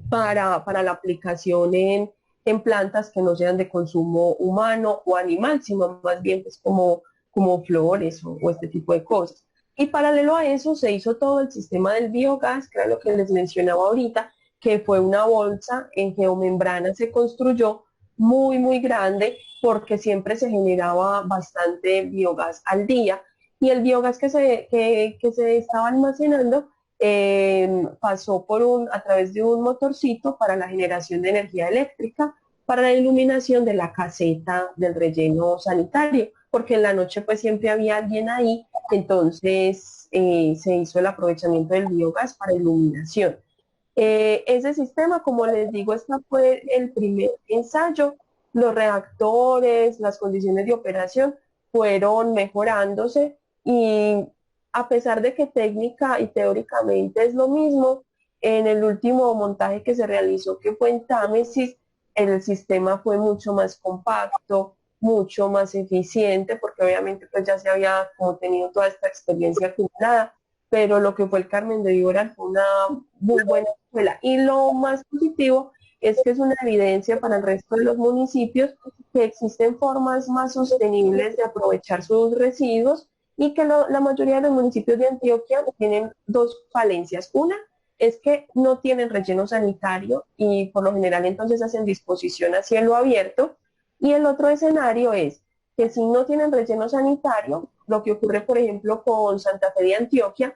para la aplicación en plantas que no sean de consumo humano o animal, sino más bien pues como flores o este tipo de cosas. Y paralelo a eso se hizo todo el sistema del biogás, que era lo que les mencionaba ahorita, que fue una bolsa en geomembrana, se construyó muy, muy grande porque siempre se generaba bastante biogás al día. Y el biogás que se estaba almacenando pasó a través de un motorcito para la generación de energía eléctrica, para la iluminación de la caseta del relleno sanitario, porque en la noche pues siempre había alguien ahí, entonces se hizo el aprovechamiento del biogás para iluminación. Ese sistema, como les digo, este fue el primer ensayo. Los reactores, las condiciones de operación fueron mejorándose y a pesar de que técnica y teóricamente es lo mismo, en el último montaje que se realizó, que fue en Támesis, el sistema fue mucho más compacto, mucho más eficiente, porque obviamente pues ya se había como tenido toda esta experiencia acumulada, pero lo que fue el Carmen de Víboras fue una muy buena escuela. Y lo más positivo es que es una evidencia para el resto de los municipios que existen formas más sostenibles de aprovechar sus residuos y que la mayoría de los municipios de Antioquia tienen dos falencias. Una es que no tienen relleno sanitario y por lo general entonces hacen disposición a cielo abierto. Y el otro escenario es que si no tienen relleno sanitario, lo que ocurre por ejemplo con Santa Fe de Antioquia,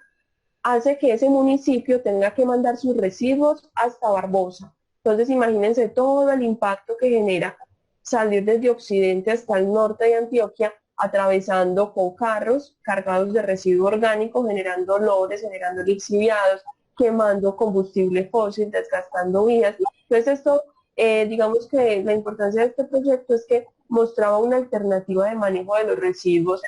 hace que ese municipio tenga que mandar sus residuos hasta Barbosa. Entonces imagínense todo el impacto que genera salir desde Occidente hasta el norte de Antioquia, atravesando con carros cargados de residuo orgánico, generando olores, generando lixiviados, quemando combustible fósil, desgastando vías. Entonces esto, digamos que la importancia de este proyecto es que mostraba una alternativa de manejo de los residuos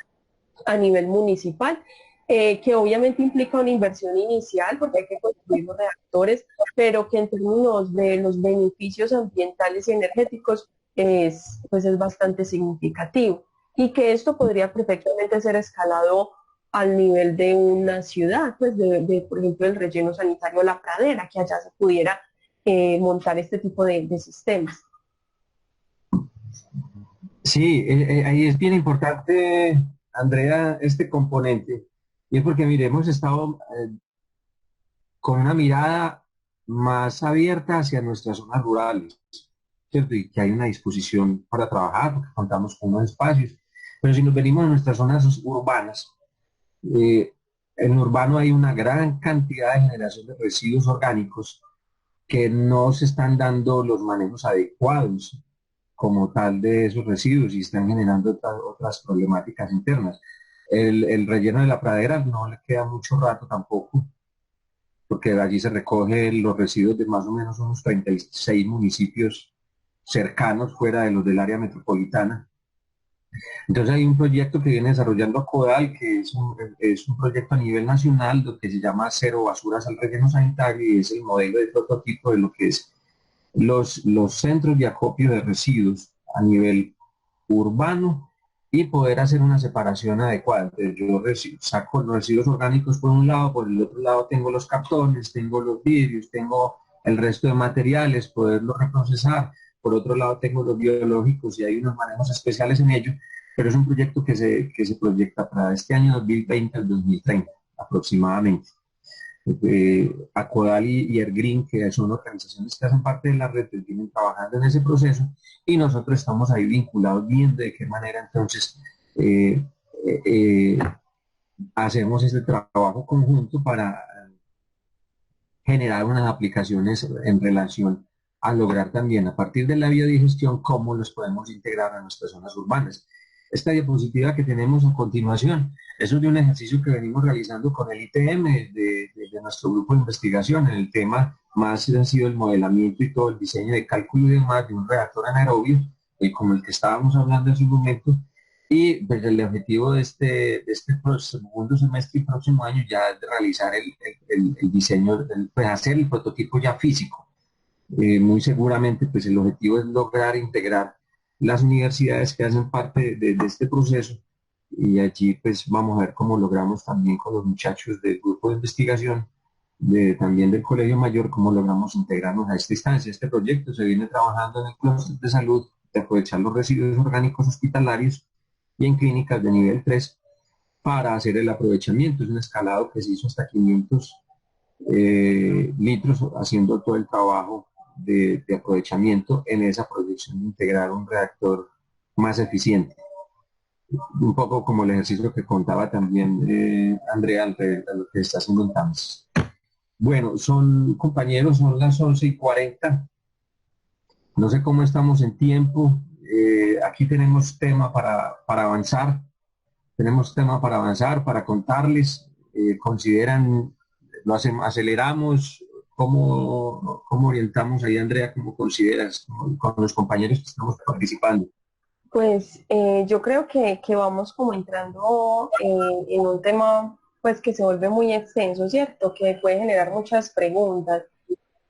a nivel municipal, que obviamente implica una inversión inicial porque hay que construir los reactores, pero que en términos de los beneficios ambientales y energéticos pues es bastante significativo y que esto podría perfectamente ser escalado al nivel de una ciudad, pues por ejemplo, el relleno sanitario La Pradera, que allá se pudiera montar este tipo de sistemas. Sí, ahí es bien importante, Andrea, este componente, y es porque, mire, hemos estado con una mirada más abierta hacia nuestras zonas rurales, ¿cierto? Y que hay una disposición para trabajar, porque contamos con unos espacios, pero si nos venimos a nuestras zonas urbanas, eh, en urbano hay una gran cantidad de generación de residuos orgánicos que no se están dando los manejos adecuados como tal de esos residuos y están generando otras problemáticas internas. El relleno de la pradera no le queda mucho rato tampoco, porque allí se recogen los residuos de más o menos unos 36 municipios cercanos fuera de los del área metropolitana. Entonces hay un proyecto que viene desarrollando CODAL, que es un proyecto a nivel nacional, lo que se llama Cero Basuras al Relleno Sanitario, y es el modelo de prototipo de lo que es los centros de acopio de residuos a nivel urbano y poder hacer una separación adecuada. Entonces yo saco los residuos orgánicos por un lado, por el otro lado tengo los cartones, tengo los vidrios, tengo el resto de materiales, poderlos reprocesar. Por otro lado tengo los biológicos y hay unos manejos especiales en ello, pero es un proyecto que se proyecta para este año 2020 al 2030 aproximadamente. Acodal y Ergreen, que son organizaciones que hacen parte de la red, que vienen trabajando en ese proceso y nosotros estamos ahí vinculados viendo de qué manera entonces eh, eh, hacemos este trabajo conjunto para generar unas aplicaciones en relación a lograr también a partir de la biodigestión cómo los podemos integrar a nuestras zonas urbanas. Esta diapositiva que tenemos a continuación es de un ejercicio que venimos realizando con el ITM de nuestro grupo de investigación. El tema más ha sido el modelamiento y todo el diseño de cálculo y demás de un reactor anaerobio, como el que estábamos hablando hace un momento. Y pues, el objetivo de este segundo semestre y próximo año ya es de realizar el diseño, pues hacer el prototipo ya físico. Muy seguramente pues el objetivo es lograr integrar las universidades que hacen parte de este proceso y allí pues vamos a ver cómo logramos también con los muchachos del grupo de investigación, también del Colegio Mayor, cómo logramos integrarnos a esta instancia. Este proyecto se viene trabajando en el clúster de salud de aprovechar los residuos orgánicos hospitalarios y en clínicas de nivel 3 para hacer el aprovechamiento. Es un escalado que se hizo hasta 500 litros, haciendo todo el trabajo de aprovechamiento en esa proyección de integrar un reactor más eficiente. Un poco como el ejercicio que contaba también Andrea, a lo que está haciendo en TAMS. Bueno, compañeros, son las 11:40. No sé cómo estamos en tiempo. Aquí tenemos tema para avanzar. Tenemos tema para avanzar, para contarles. ¿Consideran, aceleramos? ¿Cómo orientamos ahí, Andrea? ¿Cómo consideras con los compañeros que estamos participando? Pues yo creo que vamos como entrando en un tema pues que se vuelve muy extenso, ¿cierto? Que puede generar muchas preguntas.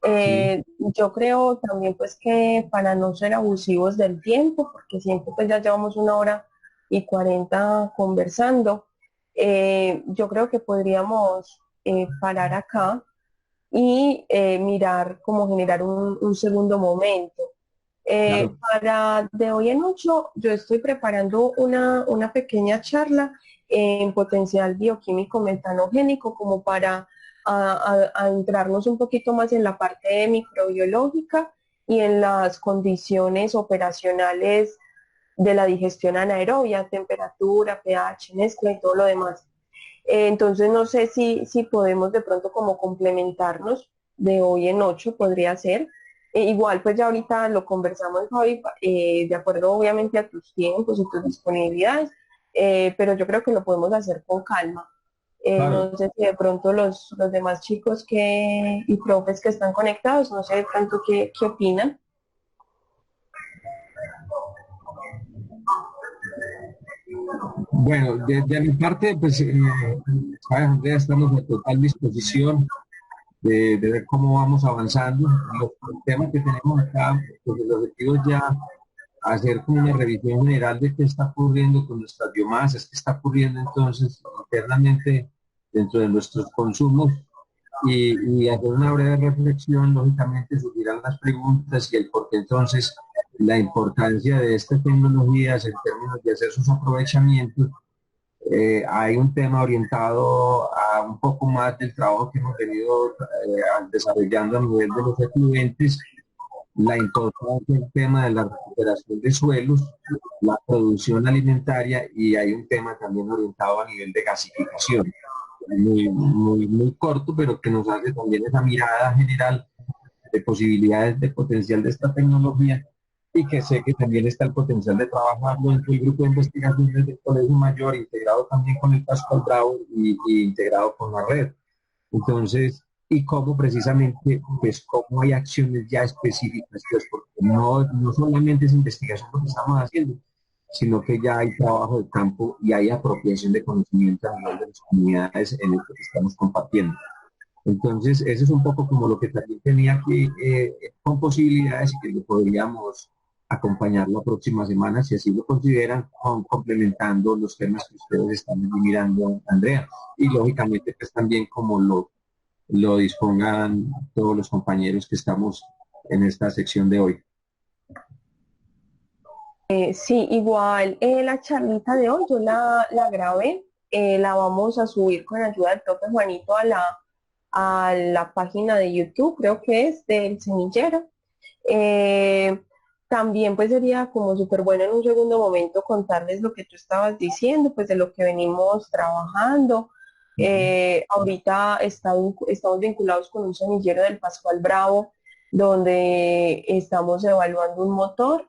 Sí, Yo creo también pues que para no ser abusivos del tiempo, porque siempre pues ya llevamos 1 hora y 40 conversando, yo creo que podríamos parar acá y mirar cómo generar un segundo momento. claro. Para de hoy en ocho, yo estoy preparando una pequeña charla en potencial bioquímico metanogénico como para entrarnos un poquito más en la parte microbiológica y en las condiciones operacionales de la digestión anaerobia, temperatura, pH, mezcla y todo lo demás. Entonces no sé si podemos de pronto como complementarnos de hoy en ocho, podría ser. Igual pues ya ahorita lo conversamos, Javi, de acuerdo obviamente a tus tiempos y tus disponibilidades, pero yo creo que lo podemos hacer con calma. Claro. No sé si de pronto los demás chicos y profes que están conectados, no sé de pronto qué opinan. Bueno, de mi parte, pues, sabes, Andrea, estamos a total disposición de ver cómo vamos avanzando. Los temas que tenemos acá, pues el objetivo es ya hacer como una revisión general de qué está ocurriendo con nuestras biomasas, qué está ocurriendo entonces internamente dentro de nuestros consumos y hacer una breve reflexión. Lógicamente surgirán las preguntas y el por qué entonces la importancia de estas tecnologías en términos de hacer sus aprovechamientos. Hay un tema orientado a un poco más del trabajo que hemos venido desarrollando a nivel de los efluentes, la importancia del tema de la recuperación de suelos, la producción alimentaria y hay un tema también orientado a nivel de gasificación, muy corto, pero que nos hace también esa mirada general de posibilidades de potencial de esta tecnología y que sé que también está el potencial de trabajarlo dentro del grupo de investigaciones del Colegio Mayor, integrado también con el Pascual Bravo y integrado con la red. Entonces, y cómo precisamente, pues cómo hay acciones ya específicas, pues porque no solamente es investigación lo que estamos haciendo, sino que ya hay trabajo de campo y hay apropiación de conocimiento a nivel de las comunidades en el que estamos compartiendo. Entonces, eso es un poco como lo que también tenía aquí con posibilidades y que lo podríamos acompañar la próxima semana, si así lo consideran, complementando los temas que ustedes están mirando, Andrea. Y lógicamente, pues también como lo dispongan todos los compañeros que estamos en esta sección de hoy. Sí, igual la charlita de hoy yo la grabé, la vamos a subir con ayuda del profe Juanito a la página de YouTube, creo que es del semillero. Eh, También pues sería como súper bueno en un segundo momento contarles lo que tú estabas diciendo, pues de lo que venimos trabajando. Ahorita estamos vinculados con un semillero del Pascual Bravo, donde estamos evaluando un motor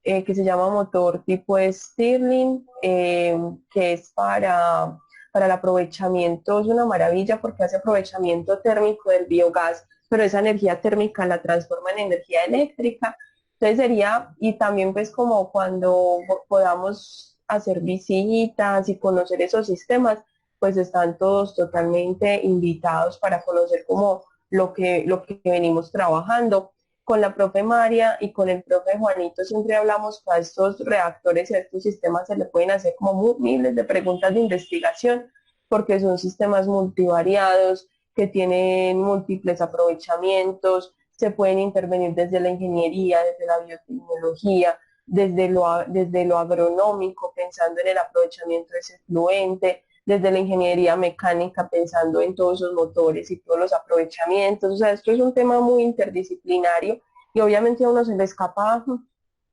que se llama motor tipo Stirling, que es para el aprovechamiento, es una maravilla porque hace aprovechamiento térmico del biogás, pero esa energía térmica la transforma en energía eléctrica. Entonces sería, y también pues como cuando podamos hacer visitas y conocer esos sistemas, pues están todos totalmente invitados para conocer como lo que venimos trabajando con la profe María y con el profe Juanito siempre hablamos que a estos reactores y a estos sistemas se le pueden hacer como miles de preguntas de investigación porque son sistemas multivariados que tienen múltiples aprovechamientos, se pueden intervenir desde la ingeniería, desde la biotecnología, desde lo agronómico, pensando en el aprovechamiento de ese fluente, desde la ingeniería mecánica, pensando en todos esos motores y todos los aprovechamientos. O sea, esto es un tema muy interdisciplinario y obviamente a uno se le escapa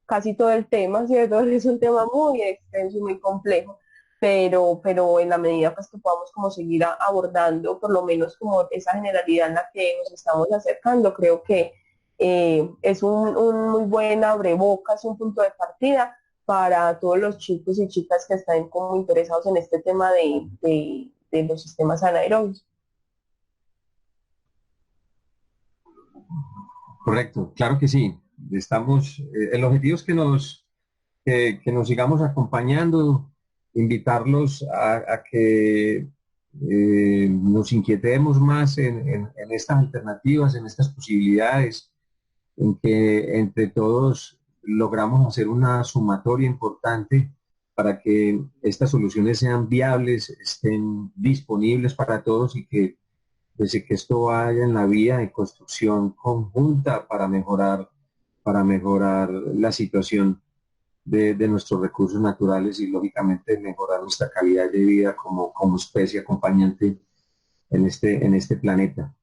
casi todo el tema, ¿cierto? Es un tema muy extenso y muy complejo, pero en la medida pues, que podamos como seguir abordando por lo menos como esa generalidad en la que nos estamos acercando, creo que es un muy buen abrebocas, un punto de partida para todos los chicos y chicas que están como interesados en este tema de los sistemas anaerobios. Correcto, claro que sí. Estamos, el objetivo es que nos sigamos acompañando, invitarlos a que nos inquietemos más en estas alternativas, en estas posibilidades, en que entre todos logramos hacer una sumatoria importante para que estas soluciones sean viables, estén disponibles para todos y que desde que esto vaya en la vía de construcción conjunta para mejorar la situación de nuestros recursos naturales y lógicamente mejorar nuestra calidad de vida como especie acompañante en este planeta.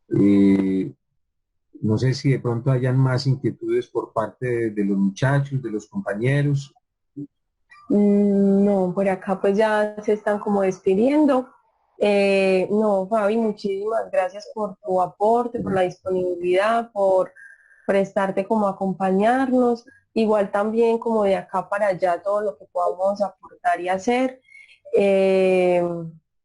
No sé si de pronto hayan más inquietudes por parte de los muchachos, de los compañeros. No, por acá pues ya se están como despidiendo. No, Fabi, muchísimas gracias por tu aporte, por la disponibilidad, por prestarte como a acompañarnos. Igual también como de acá para allá todo lo que podamos aportar y hacer. Eh,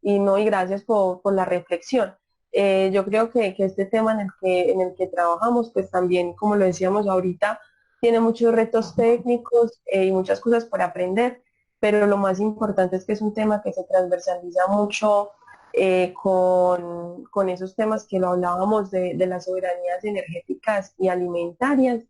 y no, y gracias por la reflexión. Yo creo que este tema en el que trabajamos, pues también, como lo decíamos ahorita, tiene muchos retos técnicos y muchas cosas por aprender, pero lo más importante es que es un tema que se transversaliza mucho con esos temas que lo hablábamos de las soberanías energéticas y alimentarias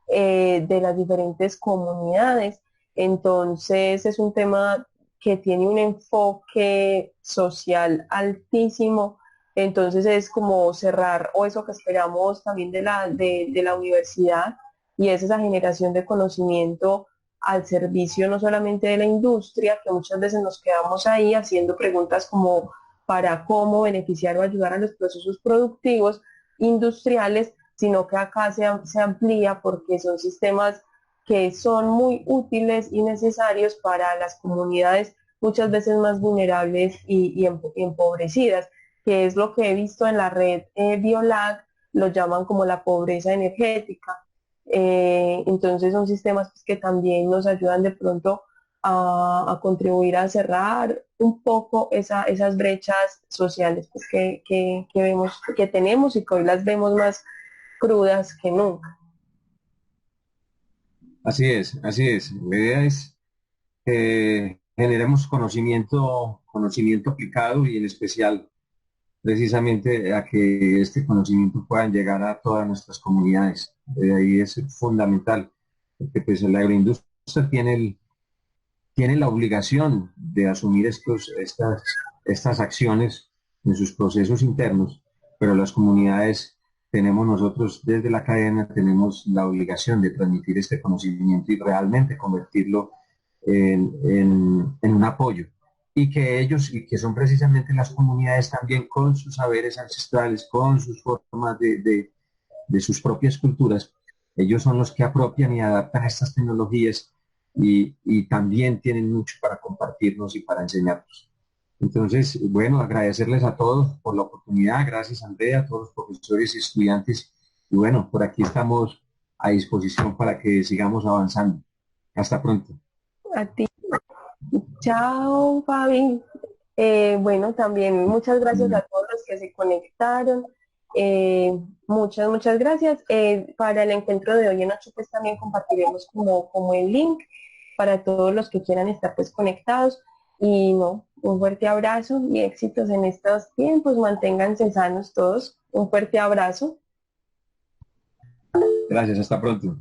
de las diferentes comunidades. Entonces es un tema que tiene un enfoque social altísimo. Entonces es como cerrar, o eso que esperamos también de la universidad, y es esa generación de conocimiento al servicio no solamente de la industria, que muchas veces nos quedamos ahí haciendo preguntas como para cómo beneficiar o ayudar a los procesos productivos industriales, sino que acá se amplía porque son sistemas que son muy útiles y necesarios para las comunidades muchas veces más vulnerables y empobrecidas, que es lo que he visto en la red BioLag, lo llaman como la pobreza energética. Entonces son sistemas pues, que también nos ayudan de pronto a contribuir a cerrar un poco esas brechas sociales pues, que vemos, que tenemos y que hoy las vemos más crudas que nunca. Así es, así es. La idea es que generemos conocimiento aplicado y en especial precisamente a que este conocimiento pueda llegar a todas nuestras comunidades. Ahí es fundamental, porque pues la agroindustria tiene la obligación de asumir estas acciones en sus procesos internos, pero las comunidades tenemos nosotros desde la cadena, tenemos la obligación de transmitir este conocimiento y realmente convertirlo en un apoyo. Y que ellos, y que son precisamente las comunidades también con sus saberes ancestrales, con sus formas de sus propias culturas, ellos son los que apropian y adaptan estas tecnologías y también tienen mucho para compartirnos y para enseñarnos. Entonces, bueno, agradecerles a todos por la oportunidad, gracias Andrea, a todos los profesores y estudiantes, y bueno, por aquí estamos a disposición para que sigamos avanzando. Hasta pronto. A ti. Chao, Fabi. Bueno, también muchas gracias a todos los que se conectaron. Muchas gracias. Para el encuentro de hoy en 8, pues también compartiremos como el link para todos los que quieran estar pues conectados. Y no, un fuerte abrazo y éxitos en estos tiempos. Manténganse sanos todos. Un fuerte abrazo. Gracias, hasta pronto.